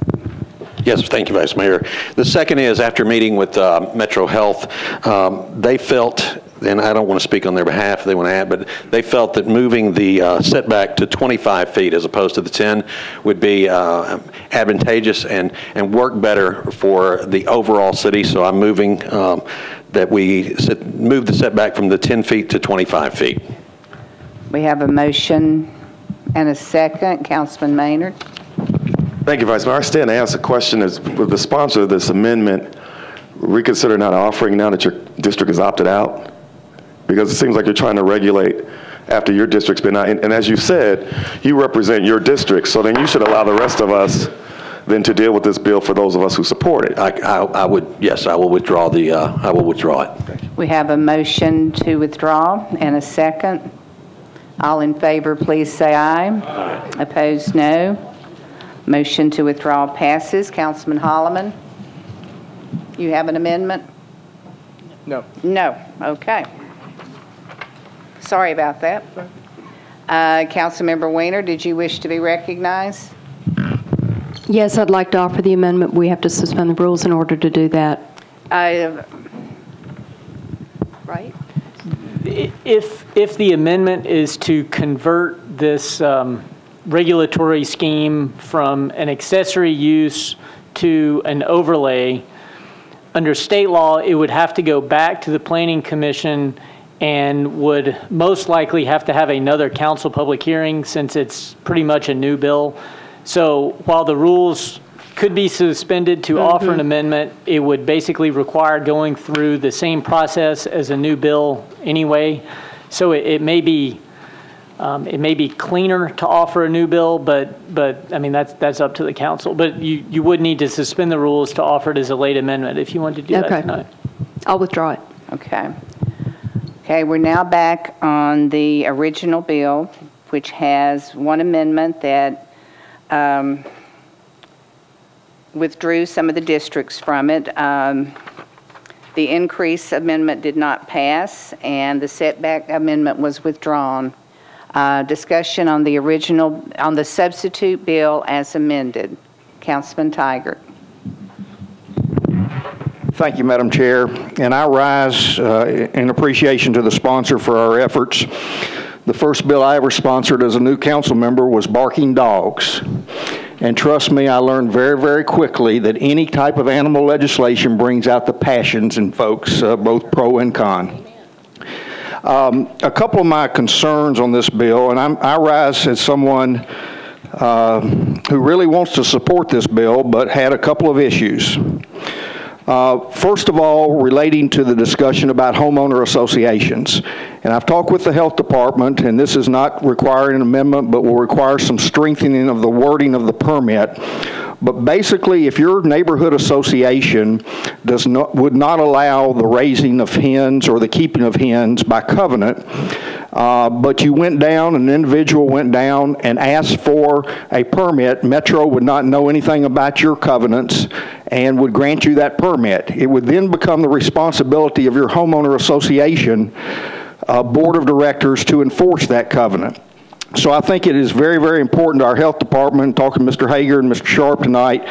Yes, thank you, Vice Mayor. The second is, after meeting with Metro Health, they felt, and I don't want to speak on their behalf, they want to add, but they felt that moving the setback to 25 feet as opposed to the 10 would be advantageous and work better for the overall city. So I'm moving that we move the setback from the 10 feet to 25 feet. We have a motion and a second. Councilman Maynard. Thank you, Vice Mayor. I stand to ask a question. Is, with the sponsor of this amendment, reconsider not offering now that your district has opted out? Because it seems like you're trying to regulate after your district's been out. And as you said, you represent your district, so then you should allow the rest of us then to deal with this bill for those of us who support it. I would, yes, I will withdraw the, I will withdraw it. We have a motion to withdraw and a second. All in favor, please say aye. Aye. Opposed, no. Motion to withdraw passes. Councilman Holloman, you have an amendment? No. No. Okay. Sorry about that. Councilmember Weiner, did you wish to be recognized? Yes, I'd like to offer the amendment. We have to suspend the rules in order to do that. Right? If the amendment is to convert this regulatory scheme from an accessory use to an overlay, under state law, it would have to go back to the Planning Commission and would most likely have to have another council public hearing since it's pretty much a new bill. So while the rules could be suspended to offer an amendment, it would basically require going through the same process as a new bill anyway. So it may be cleaner to offer a new bill, but I mean that's up to the council. But you would need to suspend the rules to offer it as a late amendment if you wanted to do that tonight. I'll withdraw it. Okay. Okay, we're now back on the original bill, which has one amendment that withdrew some of the districts from it. The increase amendment did not pass, and the setback amendment was withdrawn. Discussion on the original, on the substitute bill as amended. Councilman Tiger. Thank you, Madam Chair. And I rise in appreciation to the sponsor for our efforts. The first bill I ever sponsored as a new council member was barking dogs. And trust me, I learned very, very quickly that any type of animal legislation brings out the passions in folks, both pro and con. A couple of my concerns on this bill, and I rise as someone who really wants to support this bill, but had a couple of issues. First of all, relating to the discussion about homeowner associations. And I've talked with the health department, and this is not requiring an amendment, but will require some strengthening of the wording of the permit. But basically, if your neighborhood association would not allow the raising of hens or the keeping of hens by covenant, but you went down, an individual went down and asked for a permit, Metro would not know anything about your covenants and would grant you that permit. It would then become the responsibility of your homeowner association board of directors to enforce that covenant. So I think it is very, very important to our health department, talking to Mr. Hager and Mr. Sharp tonight,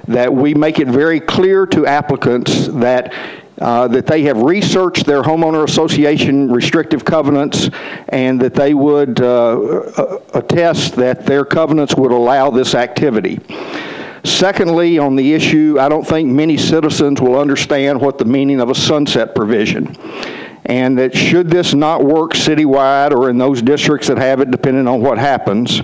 that we make it very clear to applicants that that they have researched their homeowner association restrictive covenants and that they would attest that their covenants would allow this activity. Secondly, on the issue, I don't think many citizens will understand what the meaning of a sunset provision. And that should this not work citywide or in those districts that have it, depending on what happens,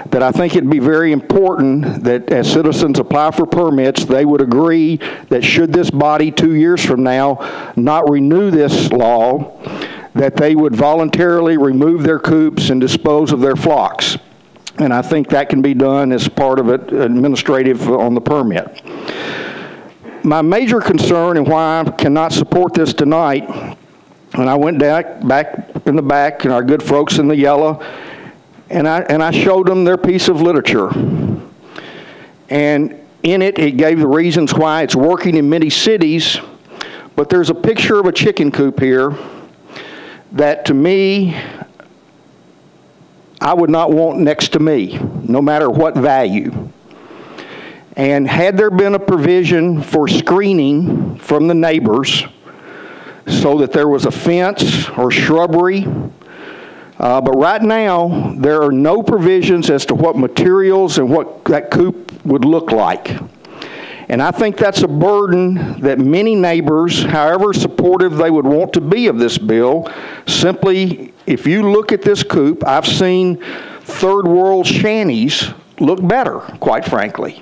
that I think it'd be very important that as citizens apply for permits, they would agree that should this body 2 years from now not renew this law, that they would voluntarily remove their coops and dispose of their flocks. And I think that can be done as part of it, administrative on the permit. My major concern and why I cannot support this tonight, and I went back in the back, and our good folks in the yellow, and I showed them their piece of literature. And in it, it gave the reasons why it's working in many cities, But there's a picture of a chicken coop here that, to me, I would not want next to me, no matter what value. And had there been a provision for screening from the neighbors so that there was a fence or shrubbery, but right now there are no provisions as to what materials and what that coop would look like. And I think that's a burden that many neighbors, however supportive they would want to be of this bill, simply, if you look at this coop, I've seen third world shanties look better, quite frankly.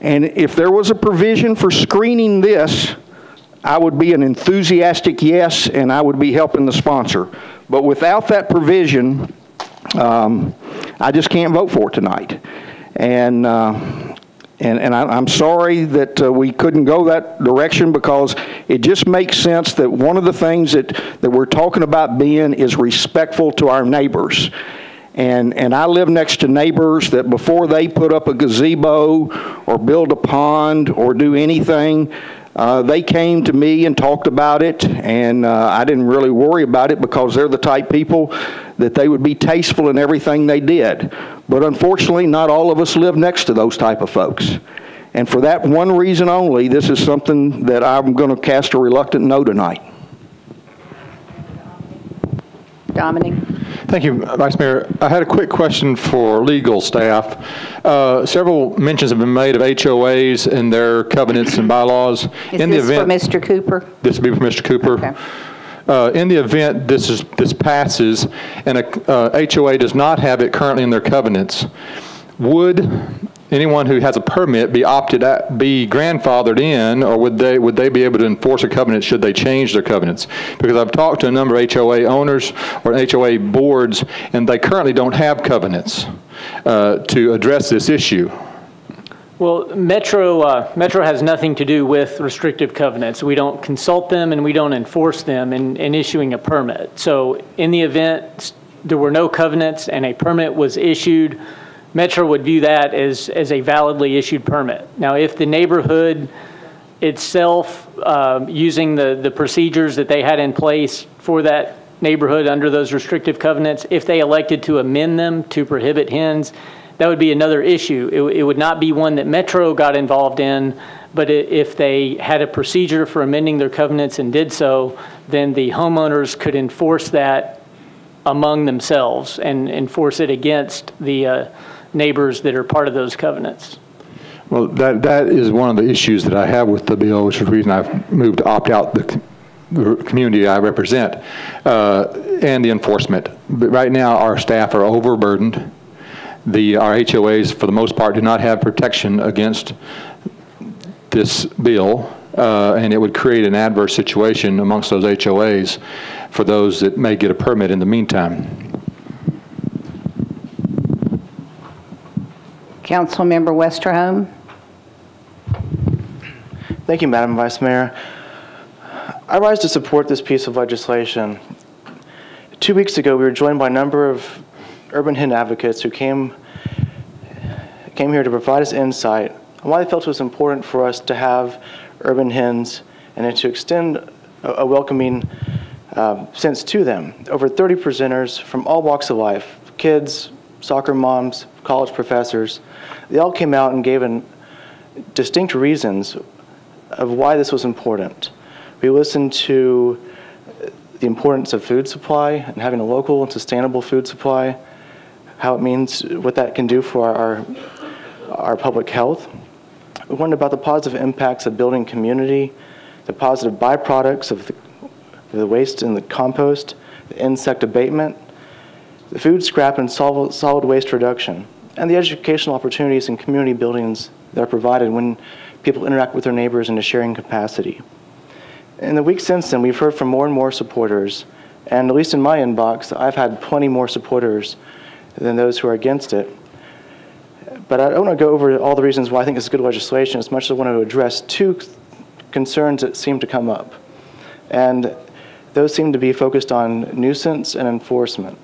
And if there was a provision for screening this, I would be an enthusiastic yes, and I would be helping the sponsor. But without that provision, I just can't vote for it tonight. And I'm sorry that we couldn't go that direction, because it just makes sense that one of the things that we're talking about being is respectful to our neighbors. And I live next to neighbors that before they put up a gazebo or build a pond or do anything, they came to me and talked about it, and I didn't really worry about it because they're the type people that they would be tasteful in everything they did. But unfortunately, not all of us live next to those type of folks. And for that one reason only, this is something that I'm going to cast a reluctant no tonight. Dominic. Thank you, Vice Mayor. I had a quick question for legal staff. Several mentions have been made of HOAs and their covenants and bylaws. Is this for Mr. Cooper? This would be for Mr. Cooper. Okay. In the event this passes and a HOA does not have it currently in their covenants, would anyone who has a permit be grandfathered in, or would they be able to enforce a covenant should they change their covenants? Because I've talked to a number of HOA owners or HOA boards, and they currently don't have covenants to address this issue. Well, Metro has nothing to do with restrictive covenants. We don't consult them and we don't enforce them in issuing a permit. So in the event there were no covenants and a permit was issued, Metro would view that as a validly issued permit. Now, if the neighborhood itself, using the procedures that they had in place for that neighborhood under those restrictive covenants, if they elected to amend them to prohibit hens, that would be another issue. It would not be one that Metro got involved in, but if they had a procedure for amending their covenants and did so, then the homeowners could enforce that among themselves and enforce it against the neighbors that are part of those covenants. Well, that is one of the issues that I have with the bill, which is the reason I've moved to opt out the community I represent, and the enforcement. But right now, our staff are overburdened. Our HOAs, for the most part, do not have protection against this bill, and it would create an adverse situation amongst those HOAs for those that may get a permit in the meantime. Councilmember Westerholm. Thank you, Madam Vice Mayor. I rise to support this piece of legislation. 2 weeks ago, we were joined by a number of urban hen advocates who came here to provide us insight on why they felt it was important for us to have urban hens and to extend a welcoming sense to them. Over 30 presenters from all walks of life, kids, soccer moms, college professors, they all came out and gave distinct reasons of why this was important. We listened to the importance of food supply and having a local and sustainable food supply, how it means, what that can do for our public health. We learned about the positive impacts of building community, the positive byproducts of the waste in the compost, the insect abatement, the food scrap and solid waste reduction, and the educational opportunities and community buildings that are provided when people interact with their neighbors in a sharing capacity. In the weeks since then, we've heard from more and more supporters, and at least in my inbox, I've had plenty more supporters than those who are against it. But I don't want to go over all the reasons why I think it's good legislation as much as I want to address two concerns that seem to come up. And those seem to be focused on nuisance and enforcement.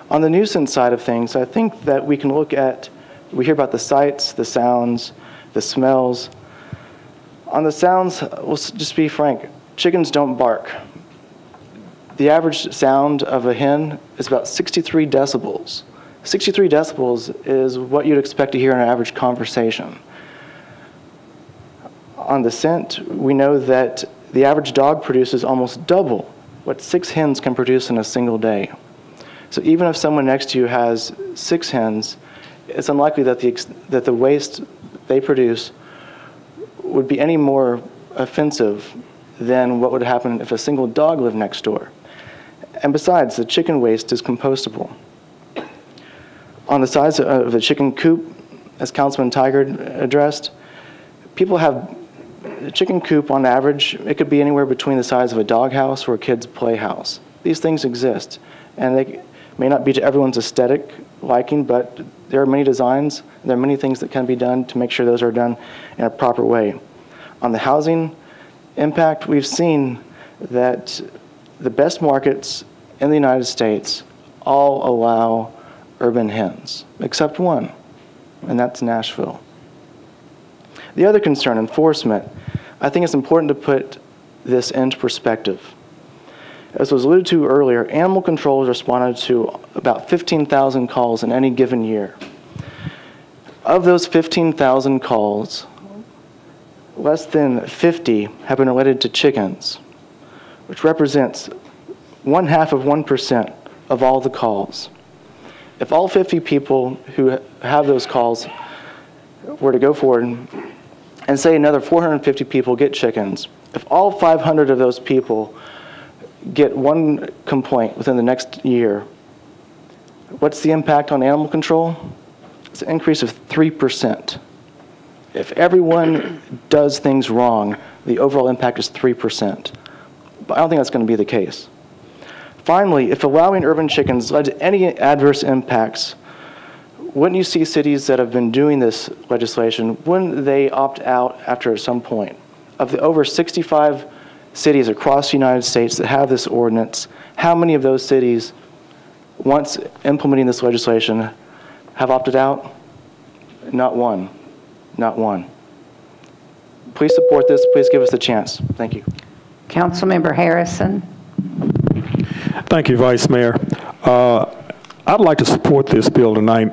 On the nuisance side of things, I think that we can look at, we hear about the sights, the sounds, the smells. On the sounds, let's just be frank, chickens don't bark. The average sound of a hen is about 63 decibels. 63 decibels is what you'd expect to hear in an average conversation. On the scent, we know that the average dog produces almost double what 6 hens can produce in a single day. So even if someone next to you has 6 hens, it's unlikely that the waste they produce would be any more offensive than what would happen if a single dog lived next door. And besides, the chicken waste is compostable. On the size of the chicken coop, as Councilman Tiger addressed, people have a chicken coop on average, it could be anywhere between the size of a doghouse or a kid's playhouse. These things exist, and they may not be to everyone's aesthetic liking, but there are many designs, and there are many things that can be done to make sure those are done in a proper way. On the housing impact, we've seen that the best markets in the United States all allow urban hens, except one, and that's Nashville. The other concern, enforcement, I think it's important to put this into perspective. As was alluded to earlier, animal control has responded to about 15,000 calls in any given year. Of those 15,000 calls, less than 50 have been related to chickens, which represents 0.5% of all the calls. If all 50 people who have those calls were to go forward and say another 450 people get chickens, if all 500 of those people get one complaint within the next year, what's the impact on animal control? It's an increase of 3%. If everyone does things wrong, the overall impact is 3%. But I don't think that's going to be the case. Finally, if allowing urban chickens led to any adverse impacts, wouldn't you see cities that have been doing this legislation, wouldn't they opt out after some point? Of the over 65 cities across the United States that have this ordinance, how many of those cities, once implementing this legislation, have opted out? Not one. Not one. Please support this. Please give us a chance. Thank you. Councilmember Harrison. Thank you, Vice Mayor. I'd like to support this bill tonight,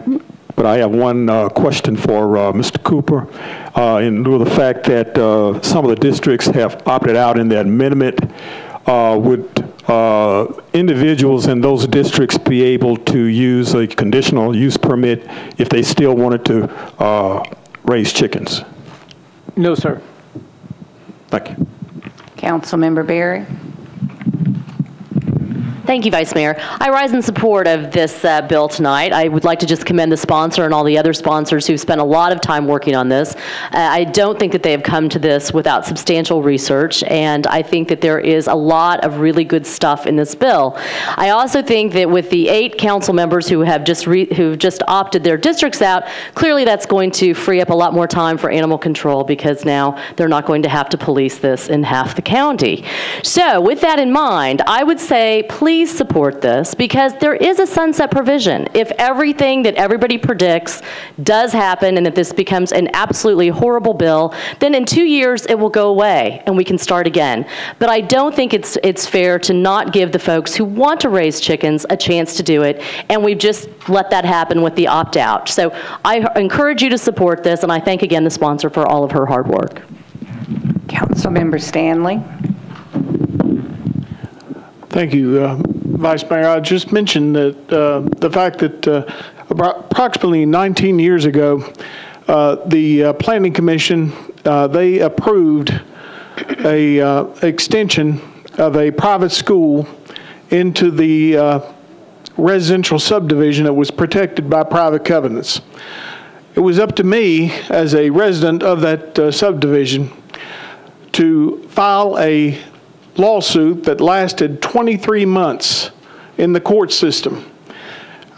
but I have one question for Mr. Cooper. In lieu of the fact that some of the districts have opted out in that amendment, would individuals in those districts be able to use a conditional use permit if they still wanted to raise chickens? No, sir. Thank you. Councilmember Berry. Thank you, Vice Mayor. I rise in support of this bill tonight. I would like to just commend the sponsor and all the other sponsors who've spent a lot of time working on this. I don't think that they have come to this without substantial research, and I think that there is a lot of really good stuff in this bill. I also think that with the 8 council members who have who've just opted their districts out, clearly that's going to free up a lot more time for animal control because now they're not going to have to police this in half the county. So with that in mind, I would say please support this because there is a sunset provision. If everything that everybody predicts does happen and that this becomes an absolutely horrible bill, then in 2 years it will go away and we can start again. But I don't think it's fair to not give the folks who want to raise chickens a chance to do it, and we've just let that happen with the opt-out. So I encourage you to support this, and I thank again the sponsor for all of her hard work. Councilmember Stanley. Thank you, Vice Mayor. I just mentioned that the fact that approximately 19 years ago, the Planning Commission, they approved a extension of a private school into the residential subdivision that was protected by private covenants. It was up to me as a resident of that subdivision to file a lawsuit that lasted 23 months in the court system.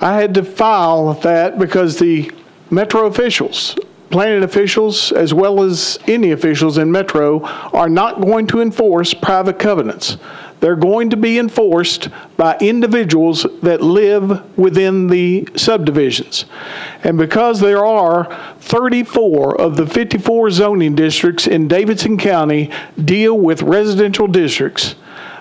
I had to file that because the Metro officials, planning officials, as well as any officials in Metro, are not going to enforce private covenants. they're going to be enforced by individuals that live within the subdivisions. And because there are 34 of the 54 zoning districts in Davidson County deal with residential districts,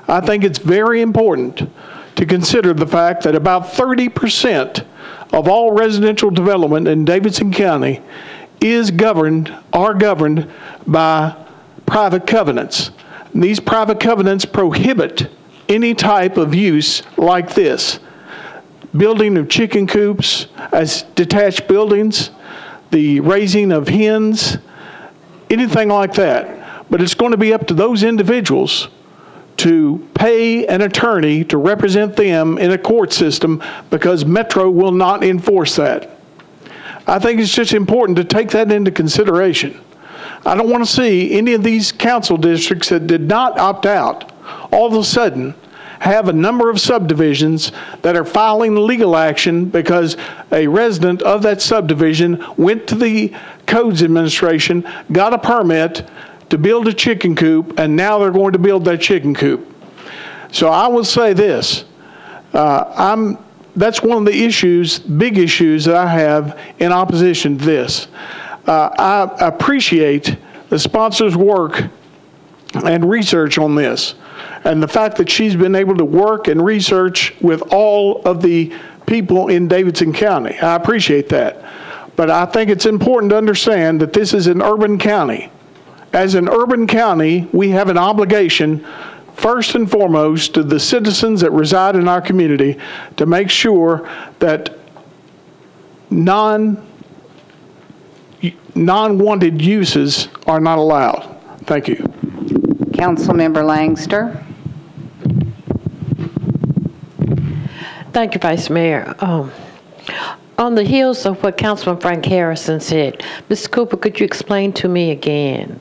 I think it's very important to consider the fact that about 30% of all residential development in Davidson County are governed by private covenants. And these private covenants prohibit any type of use like this. Building of chicken coops as detached buildings, the raising of hens, anything like that. But it's going to be up to those individuals to pay an attorney to represent them in a court system, because Metro will not enforce that. I think it's just important to take that into consideration. I don't want to see any of these council districts that did not opt out all of a sudden have a number of subdivisions that are filing legal action because a resident of that subdivision went to the Codes Administration, got a permit to build a chicken coop, and now they're going to build that chicken coop. So I will say this, that's one of the issues, big issues that I have in opposition to this. I appreciate the sponsor's work and research on this, and the fact that she's been able to work and research with all of the people in Davidson County. I appreciate that. But I think it's important to understand that this is an urban county. As an urban county, we have an obligation, first and foremost, to the citizens that reside in our community to make sure that non-wanted uses are not allowed. Thank you. Councilmember Langster. Thank you, Vice Mayor. On the heels of what Councilman Frank Harrison said, Mr. Cooper, could you explain to me again,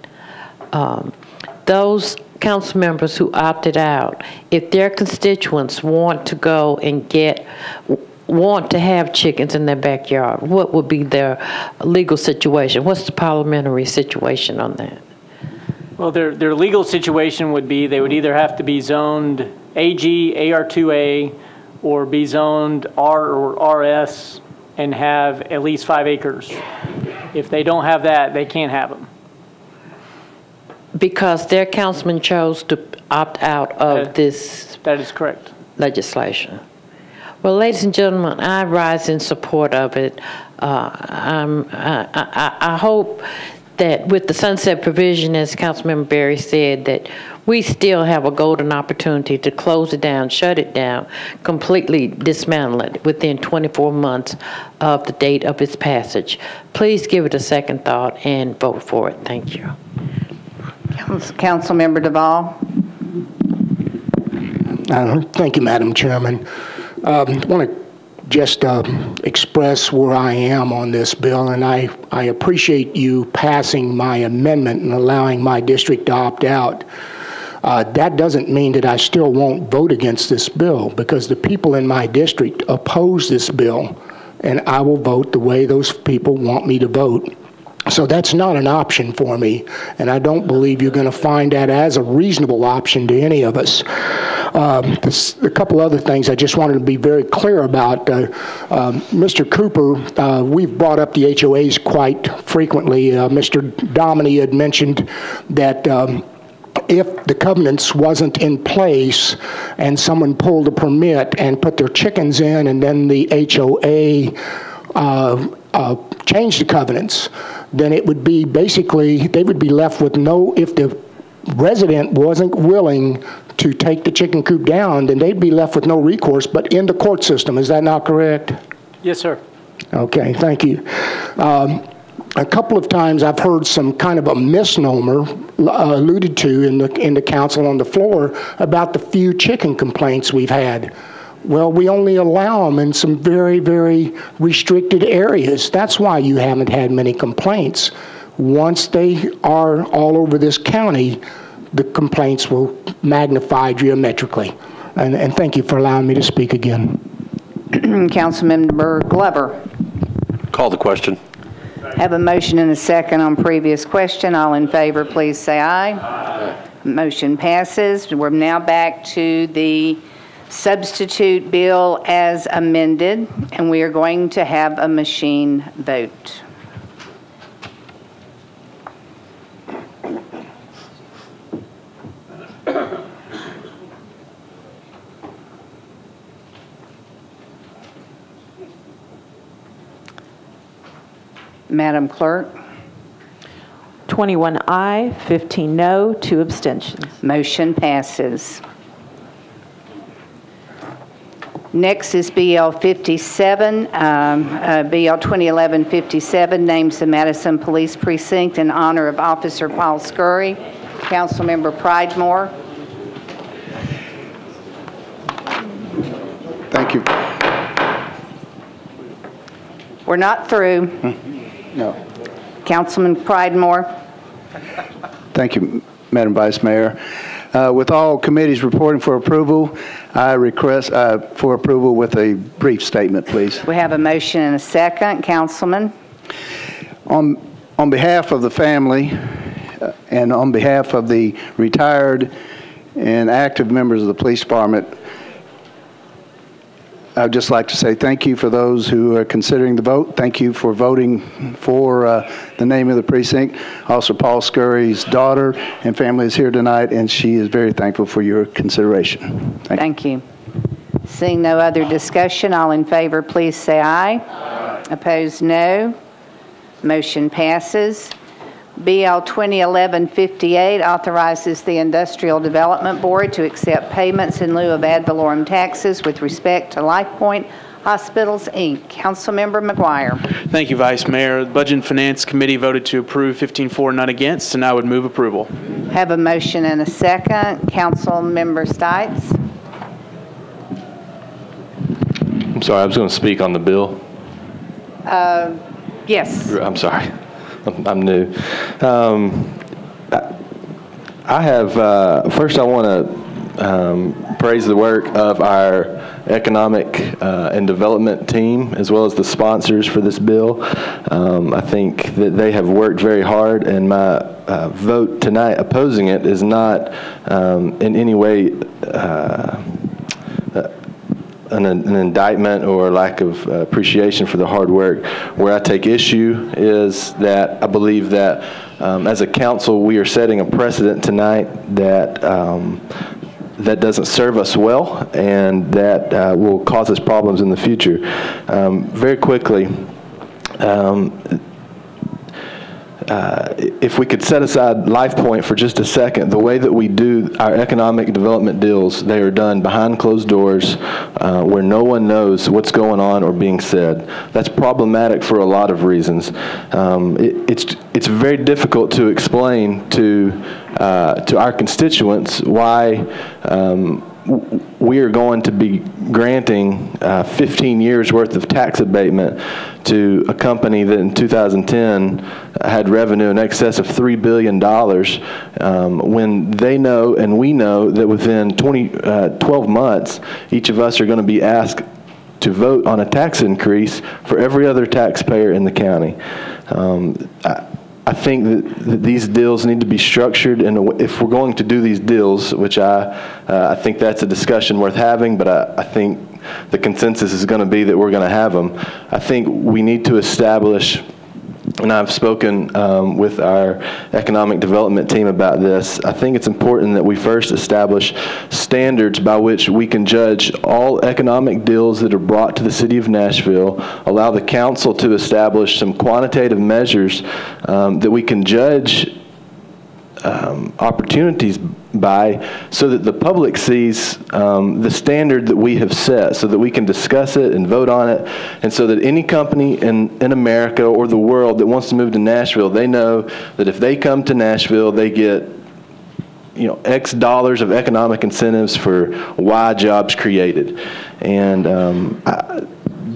those council members who opted out, if their constituents want to go and want to have chickens in their backyard, what would be their legal situation? What's the parliamentary situation on that? Well, their legal situation would be they would either have to be zoned AG, AR2A, or be zoned R or RS and have at least 5 acres. If they don't have that, they can't have them. Because their councilman chose to opt out of this. That is correct. Legislation. Well, ladies and gentlemen, I rise in support of it. I hope that with the sunset provision, as Councilmember Berry said, that we still have a golden opportunity to close it down, shut it down, completely dismantle it within 24 months of the date of its passage. Please give it a second thought and vote for it. Thank you. Councilmember Duvall. Thank you, Madam Chairman. I want to just express where I am on this bill, and I appreciate you passing my amendment and allowing my district to opt out. That doesn't mean that I still won't vote against this bill, because the people in my district oppose this bill, and I will vote the way those people want me to vote. So that's not an option for me, and I don't believe you're going to find that as a reasonable option to any of us. A couple other things I just wanted to be very clear about. Mr. Cooper, we've brought up the HOAs quite frequently. Mr. Dominy had mentioned that if the covenants wasn't in place and someone pulled a permit and put their chickens in, and then the HOA changed the covenants, then it would be basically, they would be left with no, if the resident wasn't willing to take the chicken coop down, then they'd be left with no recourse but in the court system. Is that not correct? Yes, sir. Okay, thank you. A couple of times I've heard some kind of a misnomer alluded to in the council on the floor about the few chicken complaints we've had. Well, we only allow them in some very, very restricted areas. That's why you haven't had many complaints. Once they are all over this county, the complaints will magnify geometrically. And thank you for allowing me to speak again. Councilmember Glover. Call the question. Have a motion and a second on previous question. All in favor, please say aye. Aye. Motion passes. We're now back to the substitute bill as amended, and we are going to have a machine vote. Madam Clerk. 21 aye, 15 no, 2 abstentions. Motion passes. Next is BL 57, BL 2011-57, names the Madison Police Precinct in honor of Officer Paul Scurry. Councilmember Pridemore. Thank you. We're not through. No. Councilman Pridemore. Thank you, Madam Vice Mayor. With all committees reporting for approval, I request for approval with a brief statement, please. We have a motion and a second. Councilman. On behalf of the family and on behalf of the retired and active members of the police department, I would just like to say thank you for those who are considering the vote. Thank you for voting for the name of the precinct. Also, Paul Scurry's daughter and family is here tonight, and she is very thankful for your consideration. Thank you. Seeing no other discussion, all in favor, please say aye. Aye. Opposed, no. Motion passes. BL 2011-58 authorizes the Industrial Development Board to accept payments in lieu of ad valorem taxes with respect to LifePoint Hospitals, Inc. Councilmember McGuire. Thank you, Vice Mayor. The Budget and Finance Committee voted to approve 15-4, none against, and I would move approval. Have a motion and a second. Councilmember Stites. I'm sorry, I was going to speak on the bill. Yes. I'm sorry. I'm new. I have, first I want to praise the work of our economic and development team as well as the sponsors for this bill. I think that they have worked very hard, and my vote tonight opposing it is not in any way an indictment or lack of appreciation for the hard work. Where I take issue is that I believe that as a council we are setting a precedent tonight that that doesn't serve us well, and that will cause us problems in the future. Very quickly, if we could set aside LifePoint for just a second, the way that we do our economic development deals, they are done behind closed doors where no one knows what's going on or being said. That's problematic for a lot of reasons. It's very difficult to explain to our constituents why we are going to be granting 15 years worth of tax abatement to a company that in 2010 had revenue in excess of $3 billion when they know and we know that within 12 months each of us are going to be asked to vote on a tax increase for every other taxpayer in the county. I think that these deals need to be structured, and if we're going to do these deals, which I think that's a discussion worth having, but I think the consensus is going to be that we're going to have them. I think we need to establish, and I've spoken with our economic development team about this, I think it's important that we first establish standards by which we can judge all economic deals that are brought to the city of Nashville, allow the council to establish some quantitative measures that we can judge opportunities by, so that the public sees the standard that we have set, so that we can discuss it and vote on it, and so that any company in America or the world that wants to move to Nashville, they know that if they come to Nashville, they get X dollars of economic incentives for Y jobs created. And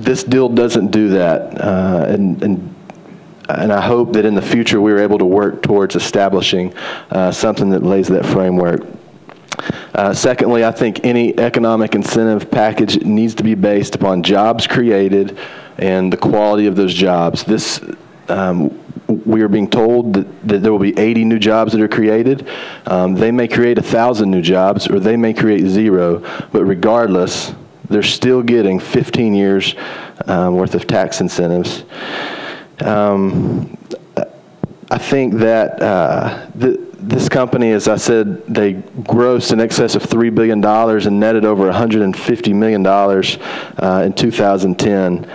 this deal doesn't do that. And I hope that in the future we're able to work towards establishing something that lays that framework. Secondly, I think any economic incentive package needs to be based upon jobs created and the quality of those jobs. we are being told that there will be 80 new jobs that are created. They may create 1,000 new jobs, or they may create 0, but regardless, they're still getting 15 years worth of tax incentives. I think that this company, as I said, they grossed in excess of $3 billion and netted over $150 million in 2010.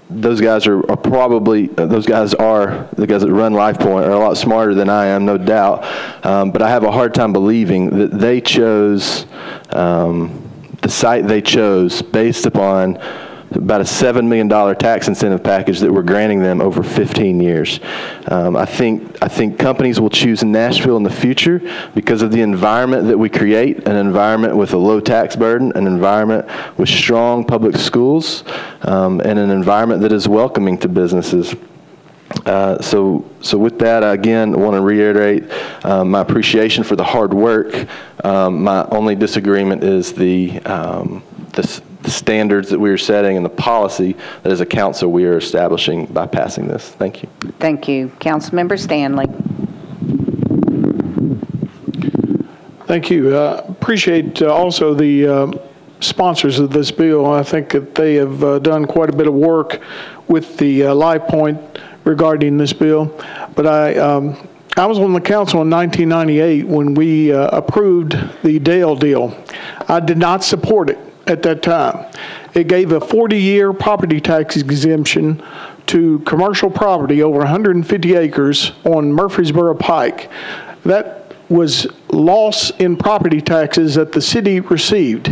Those guys are probably, those guys are, the guys that run LifePoint are a lot smarter than I am, no doubt. But I have a hard time believing that they chose the site they chose based upon about a $7 million tax incentive package that we're granting them over 15 years. I think companies will choose Nashville in the future because of the environment that we create, an environment with a low tax burden, an environment with strong public schools, and an environment that is welcoming to businesses. So with that, again, I want to reiterate my appreciation for the hard work. My only disagreement is the standards that we are setting and the policy that as a council we are establishing by passing this. Thank you. Thank you. Councilmember Stanley. Thank you. Appreciate also the sponsors of this bill. I think that they have done quite a bit of work with the LifePoint regarding this bill. But I was on the council in 1998 when we approved the Dale deal. I did not support it at that time. It gave a 40-year property tax exemption to commercial property over 150 acres on Murfreesboro Pike. That was loss in property taxes that the city received.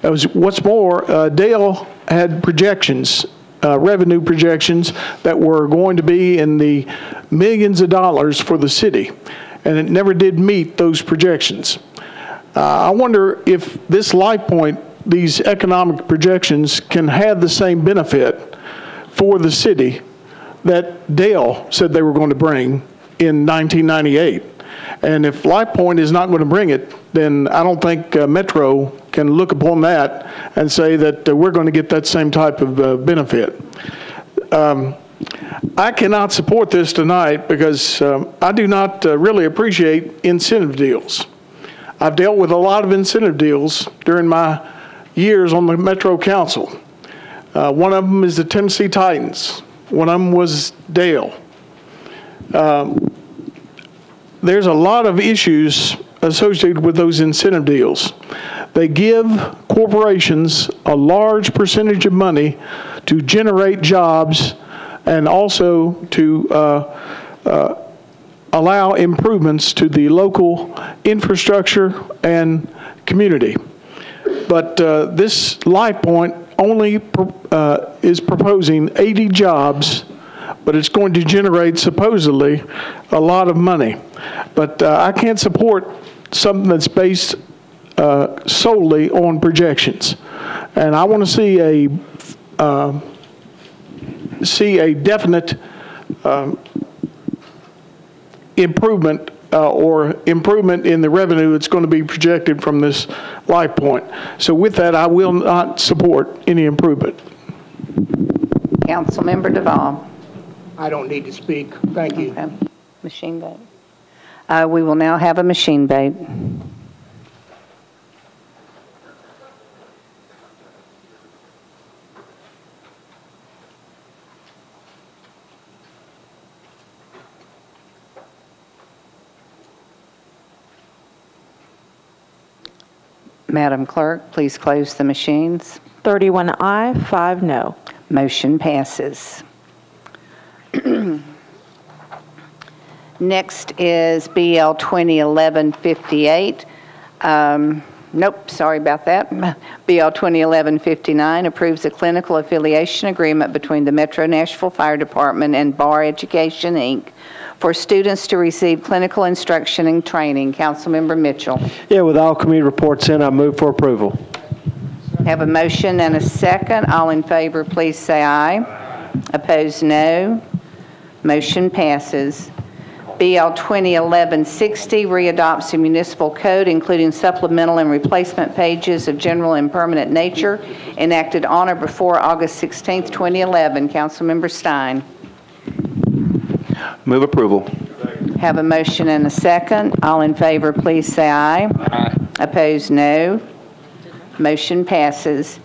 What's more, Dale had projections, revenue projections that were going to be in the millions of dollars for the city, and it never did meet those projections. I wonder if this LifePoint, these economic projections, can have the same benefit for the city that Dale said they were going to bring in 1998. And if LifePoint is not going to bring it, then I don't think Metro can look upon that and say that we're going to get that same type of benefit. I cannot support this tonight because I do not really appreciate incentive deals. I've dealt with a lot of incentive deals during my years on the Metro Council. One of them is the Tennessee Titans. One of them was Dale. There's a lot of issues associated with those incentive deals. They give corporations a large percentage of money to generate jobs and also to allow improvements to the local infrastructure and community. But this LifePoint only is proposing 80 jobs, but it's going to generate supposedly a lot of money. But I can't support something that's based solely on projections. And I want to see a definite improvement or improvement in the revenue that's going to be projected from this LifePoint. So with that, I will not support any improvement. Councilmember Duvall. I don't need to speak. Thank you. Okay. Machine vote. We will now have a machine vote. Madam Clerk, please close the machines. 31 aye, 5 no. Motion passes. Next is BL 2011-58. Nope, sorry about that. BL 2011-59 approves a clinical affiliation agreement between the Metro Nashville Fire Department and Bar Education, Inc. for students to receive clinical instruction and training. Councilmember Mitchell. Yeah, with all committee reports in, I move for approval. Have a motion and a second. All in favor, please say aye. Opposed, no. Motion passes. BL 2011-60 readopts the municipal code, including supplemental and replacement pages of general and permanent nature, enacted on or before August 16, 2011. Councilmember Stein. Move approval. Have a motion and a second. All in favor, please say aye. Aye. Opposed, no. Motion passes.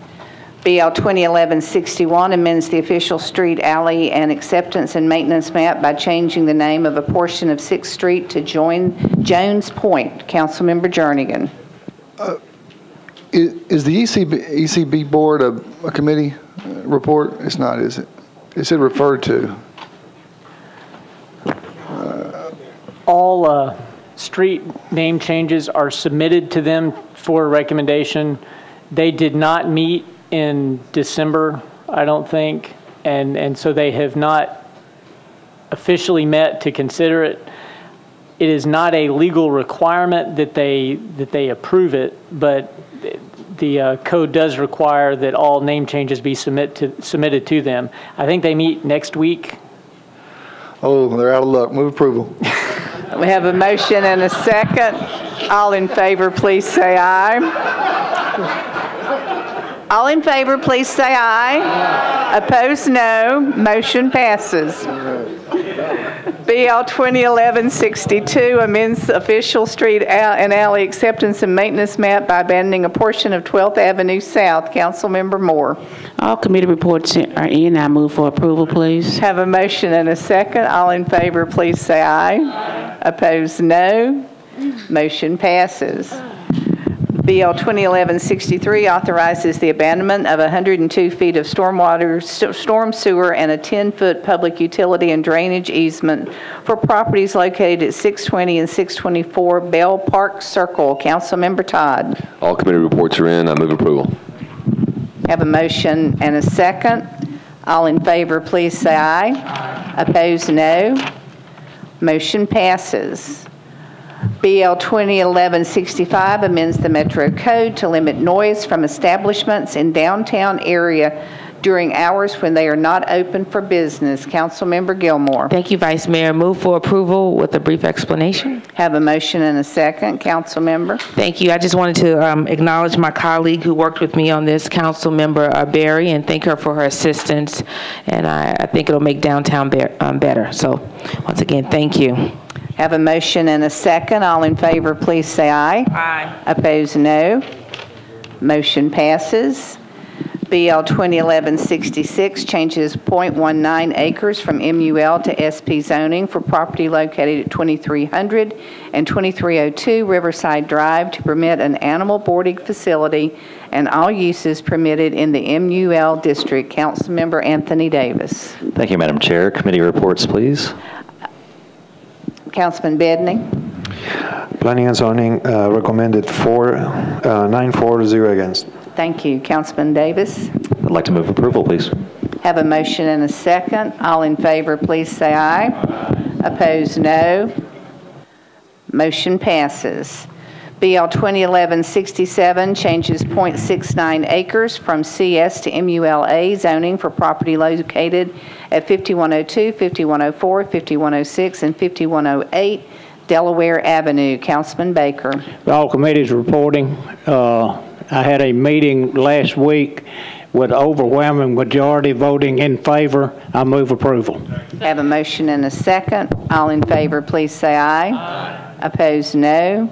BL 2011-61 amends the official street, alley, and acceptance and maintenance map by changing the name of a portion of 6th Street to Jones Point. Councilmember Jernigan. Is the ECB board a committee report? It's not, is it? It said referred to. All street name changes are submitted to them for recommendation. They did not meet in December, I don't think, and so they have not officially met to consider it. It is not a legal requirement that they approve it, but the code does require that all name changes be submitted to them. I think they meet next week. Oh, they're out of luck. Move approval. We have a motion and a second. All in favor, please say aye. All in favor, please say aye. Opposed, no. Motion passes. BL 2011-62 amends the official street and alley acceptance and maintenance map by abandoning a portion of 12th Avenue South. Councilmember Moore. All committee reports are in. I move for approval, please. Have a motion and a second. All in favor, please say aye. Opposed, no. Motion passes. BL 2011-63 authorizes the abandonment of 102 feet of storm sewer and a 10-foot public utility and drainage easement for properties located at 620 and 624 Bell Park Circle. Councilmember Todd. All committee reports are in. I move approval. Have a motion and a second. All in favor, please say aye. Aye. Opposed, no. Motion passes. BL 2011-65 amends the Metro Code to limit noise from establishments in downtown area during hours when they are not open for business. Councilmember Gilmore. Thank you, Vice Mayor. Move for approval with a brief explanation. Have a motion and a second. Councilmember. Thank you. I just wanted to acknowledge my colleague who worked with me on this, Councilmember Berry, and thank her for her assistance. And I think it'll make downtown better. So once again, thank you. Have a motion and a second. All in favor, please say aye. Aye. Opposed, no. Motion passes. BL 2011-66 changes .19 acres from MUL to SP zoning for property located at 2300 and 2302 Riverside Drive to permit an animal boarding facility and all uses permitted in the MUL district. Councilmember Anthony Davis. Thank you, Madam Chair. Committee reports, please. Councilman Bedney. Planning and Zoning recommended 940 against. Thank you. Councilman Davis. I'd like to move approval, please. Have a motion and a second. All in favor, please say aye. Aye. Opposed, no. Motion passes. BL 2011-67 changes .69 acres from CS to MULA zoning for property located at 5102, 5104, 5106, and 5108 Delaware Avenue. Councilman Baker. All committees reporting. I had a meeting last week with overwhelming majority voting in favor. I move approval. Have a motion and a second. All in favor, please say aye. Aye. Opposed, no.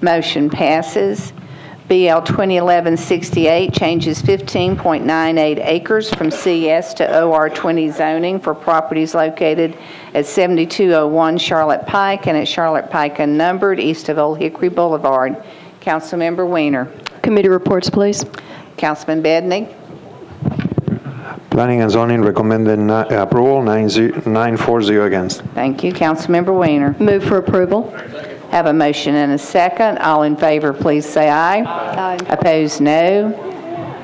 Motion passes. BL 2011-68 changes 15.98 acres from CS to OR 20 zoning for properties located at 7201 Charlotte Pike and at Charlotte Pike unnumbered east of Old Hickory Boulevard. Councilmember Weiner. Committee reports, please. Councilman Bedney. Planning and Zoning recommended approval, 940 against. Thank you. Councilmember Weiner. Move for approval. Have a motion and a second. All in favor, please say aye. Aye. Opposed, no.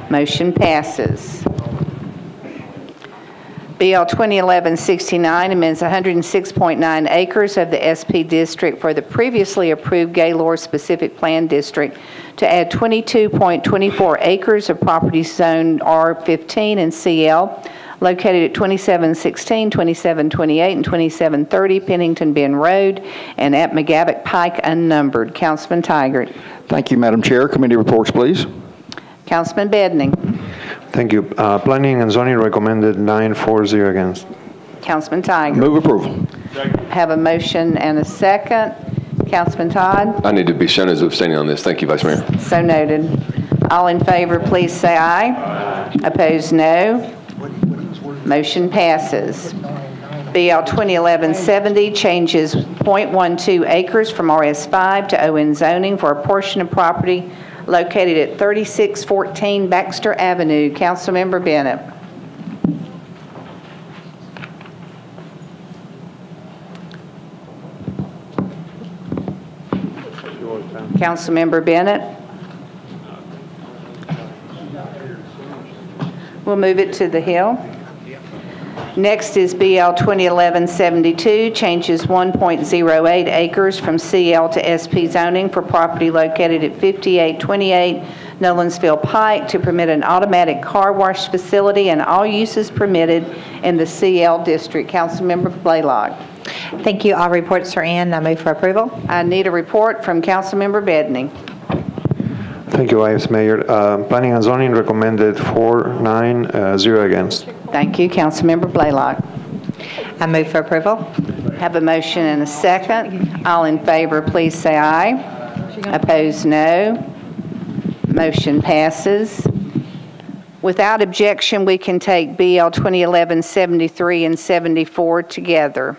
Motion passes. BL 2011-69 amends 106.9 acres of the SP district for the previously approved Gaylord Specific Plan District to add 22.24 acres of property zoned R15 and CL located at 2716, 2728, and 2730 Pennington Bend Road and at McGavock Pike unnumbered. Councilman Tygart. Thank you, Madam Chair. Committee reports, please. Councilman Bedning. Thank you. Planning and zoning recommended 9-4-0 against. Councilman Tygart. Move approval. Have a motion and a second. Councilman Todd. I need to be shown as abstaining on this. Thank you, Vice Mayor. So noted. All in favor, please say aye. Opposed, no. Motion passes. BL 2011-70 changes .12 acres from RS5 to ON zoning for a portion of property located at 3614 Baxter Avenue. Councilmember Bennett. Councilmember Bennett. We'll move it to the Hill. Next is BL 2011-72, changes 1.08 acres from CL to SP zoning for property located at 5828 Nolensville Pike to permit an automatic car wash facility and all uses permitted in the CL district. Councilmember Blaylock. Thank you. All reports are in. I move for approval. I need a report from Councilmember Bedning. Thank you, Vice Mayor. Planning and zoning recommended 4-9-0 against. Thank you, Councilmember Blaylock. I move for approval. Have a motion and a second. All in favor, please say aye. Opposed, no. Motion passes. Without objection, we can take BL 2011-73 and 74 together.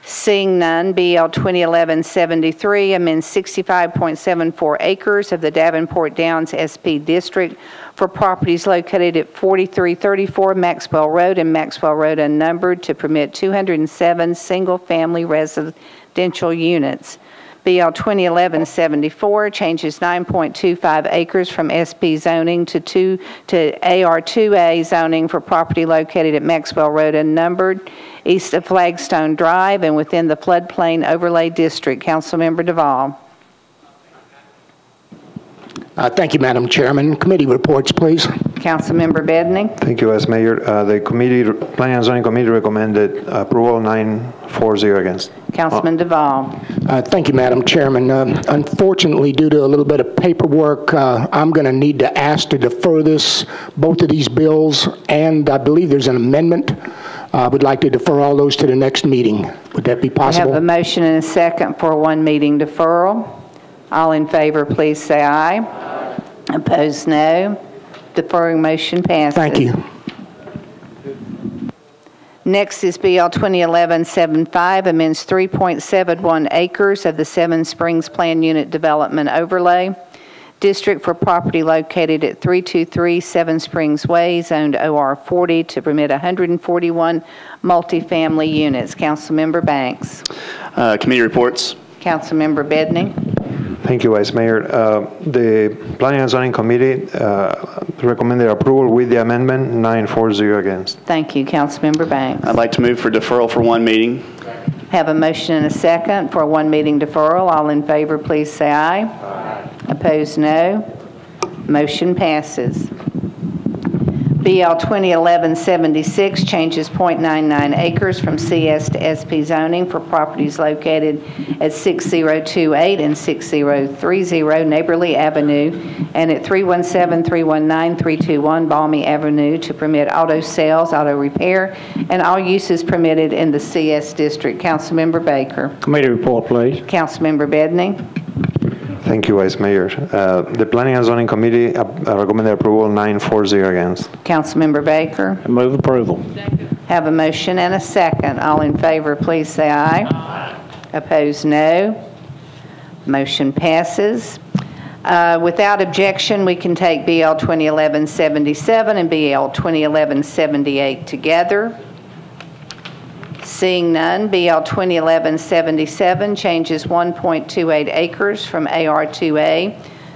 Seeing none, BL 2011-73 amends 65.74 acres of the Davenport Downs SP District for properties located at 4334 Maxwell Road and Maxwell Road unnumbered to permit 207 single-family residential units. BL 2011-74 changes 9.25 acres from SP zoning to AR2A zoning for property located at Maxwell Road unnumbered, east of Flagstone Drive and within the floodplain overlay district. Councilmember Duvall. Thank you, Madam Chairman. Committee reports, please. Councilmember Bedning. Thank you, Vice Mayor. The Planning and Zoning Committee recommended approval 9-4-0 against. Councilman Duvall. Thank you, Madam Chairman. Unfortunately, due to a little bit of paperwork, I'm going to need to ask to defer both of these bills, and I believe there's an amendment. I would like to defer all those to the next meeting. Would that be possible? We have a motion and a second for a one-meeting deferral. All in favor, please say aye. Opposed, no. Deferring motion passes. Thank you. Next is BL 2011-75, amends 3.71 acres of the Seven Springs Plan Unit Development Overlay District for property located at 323 Seven Springs Way, zoned OR 40, to permit 141 multifamily units. Councilmember Banks. Committee reports. Councilmember Bedning. Thank you, Vice Mayor. The Planning and Zoning Committee recommended approval with the amendment 9-4-0 against. Thank you, Councilmember Banks. I'd like to move for deferral for one meeting. Have a motion and a second for a one-meeting deferral. All in favor, please say aye. Aye. Opposed, no. Motion passes. BL 2011-76 changes .99 acres from CS to SP zoning for properties located at 6028 and 6030 Neighborly Avenue and at 317, 319, 321 Balmy Avenue to permit auto sales, auto repair, and all uses permitted in the CS district. Councilmember Baker. Committee report, please. Councilmember Bedning. Thank you, Vice Mayor. The Planning and Zoning Committee recommended approval 9-4-0 against. Councilmember Baker. I move approval. Have a motion and a second. All in favor, please say aye. Aye. Opposed, no. Motion passes. Without objection, we can take BL 2011-77 and BL 2011-78 together. Seeing none, BL 2011-77 changes 1.28 acres from AR2A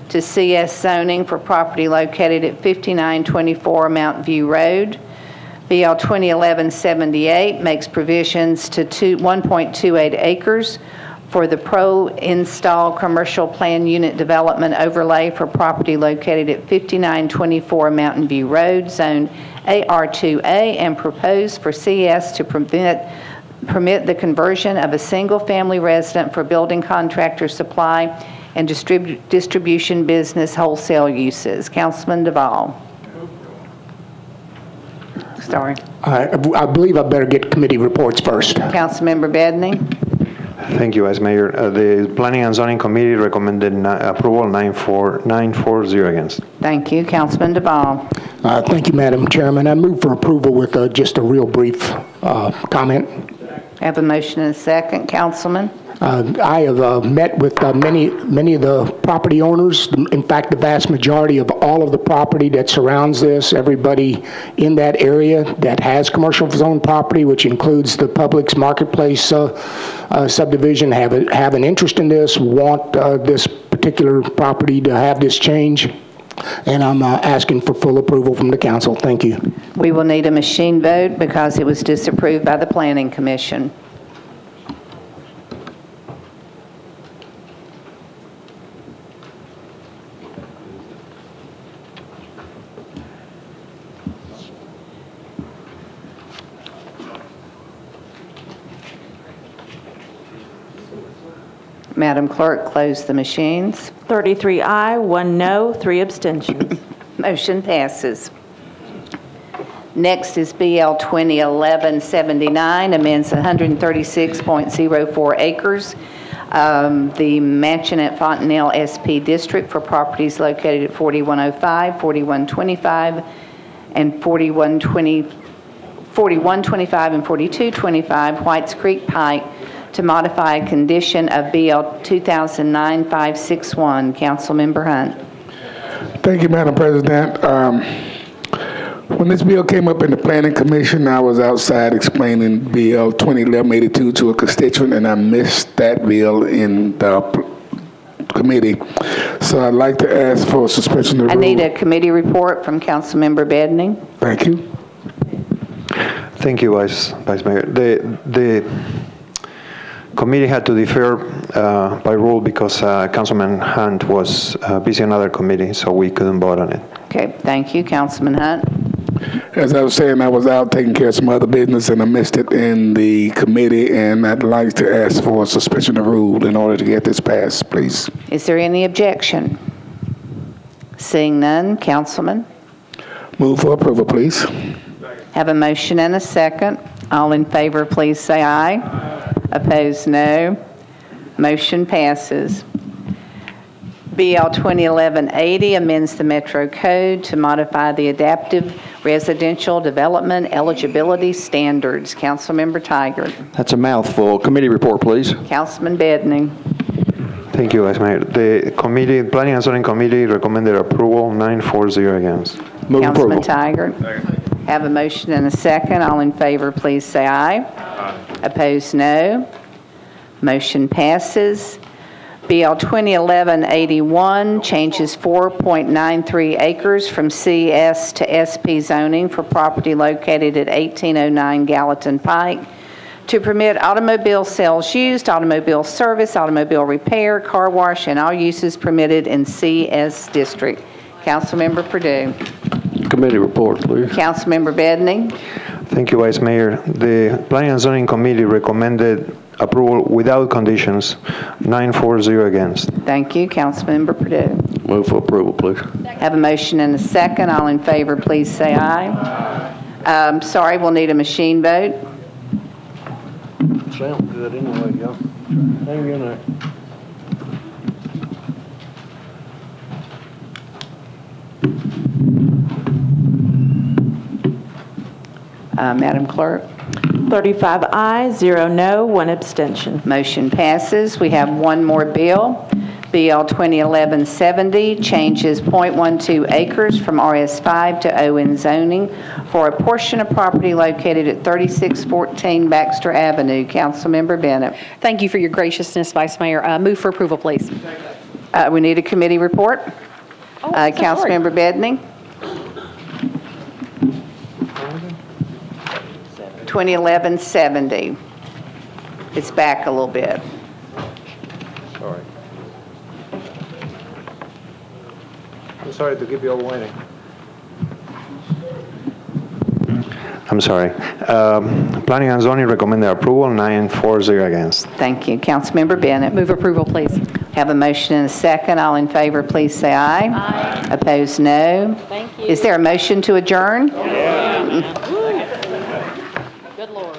to CS zoning for property located at 5924 Mount View Road. BL 2011-78 makes provisions to 1.28 acres for the pro-install commercial plan unit development overlay for property located at 5924 Mountain View Road, Zone AR2A, and propose for CS to permit the conversion of a single-family resident for building contractor supply and distribution business wholesale uses. Councilman Duvall. Sorry. I believe I better get committee reports first. Councilmember Bedney. Thank you, Vice Mayor. The Planning and Zoning Committee recommended approval 940 against. Thank you. Councilman Duvall. Thank you, Madam Chairman. I move for approval with just a real brief comment. I have a motion and a second. Councilman. I have met with many of the property owners. In fact, the vast majority of all of the property that surrounds this, everybody in that area that has commercial zone property, which includes the Publix Marketplace subdivision, have an interest in this, want this particular property to have this change. And I'm asking for full approval from the council. Thank you. We will need a machine vote because it was disapproved by the Planning Commission. Madam Clerk, close the machines. 33 aye, 1 no, 3 abstentions. Motion passes. Next is BL 2011-79, amends 136.04 acres. The Mansion at Fontanelle SP District for properties located at 4105, 4125, and 4125 and 4225 Whites Creek Pike to modify a condition of BL 2009-561. Councilmember Hunt. Thank you, Madam President. When this bill came up in the Planning Commission, I was outside explaining BL 2011-82 to a constituent, and I missed that bill in the committee. So I'd like to ask for suspension of the rule. I need a committee report from Councilmember Bedney. Thank you. Thank you, Vice Mayor. The committee had to defer by rule because Councilman Hunt was busy on another committee, so we couldn't vote on it. Okay, thank you, Councilman Hunt. As I was saying, I was out taking care of some other business and I missed it in the committee, and I'd like to ask for a suspension of rule in order to get this passed, please. Is there any objection? Seeing none, Councilman. Move for approval, please. Have a motion and a second. All in favor, please say aye. Opposed, no. Motion passes. BL 2011-80 amends the Metro Code to modify the adaptive residential development eligibility standards. Councilmember Tiger. That's a mouthful. Committee report, please. Councilman Bedney. Thank you, Vice Mayor. The committee, Planning and Zoning Committee recommended approval 940 against. Move Councilman approval. Tiger. Have a motion and a second. All in favor, please say aye. Aye. Opposed, no. Motion passes. BL 2011-81 changes 4.93 acres from CS to SP zoning for property located at 1809 Gallatin Pike to permit automobile sales used, automobile service, automobile repair, car wash, and all uses permitted in CS district. Councilmember Perdue. Committee report, please. Councilmember Bedney. Thank you, Vice Mayor. The Planning and Zoning Committee recommended approval without conditions, 940 against. Thank you, Councilmember Perdue. Move for approval, please. Have a motion and a second. All in favor, please say aye. Sorry, we'll need a machine vote. Sounds good anyway, y'all. Hang in there. Madam Clerk. 35 aye, 0 no, 1 abstention. Motion passes. We have one more bill. BL 2011-70 changes 0.12 acres from RS5 to ON zoning for a portion of property located at 3614 Baxter Avenue. Councilmember Bennett. Thank you for your graciousness, Vice Mayor. Move for approval, please. We need a committee report. Councilmember Bedney. 2011-70. It's back a little bit. All right. I'm sorry to keep you all waiting. I'm sorry. Planning and zoning recommend their approval, 9-4-0 against. Thank you. Councilmember Bennett. Move approval, please. Have a motion and a second. All in favor, please say aye. Aye. Opposed, no. Thank you. Is there a motion to adjourn? Good Lord.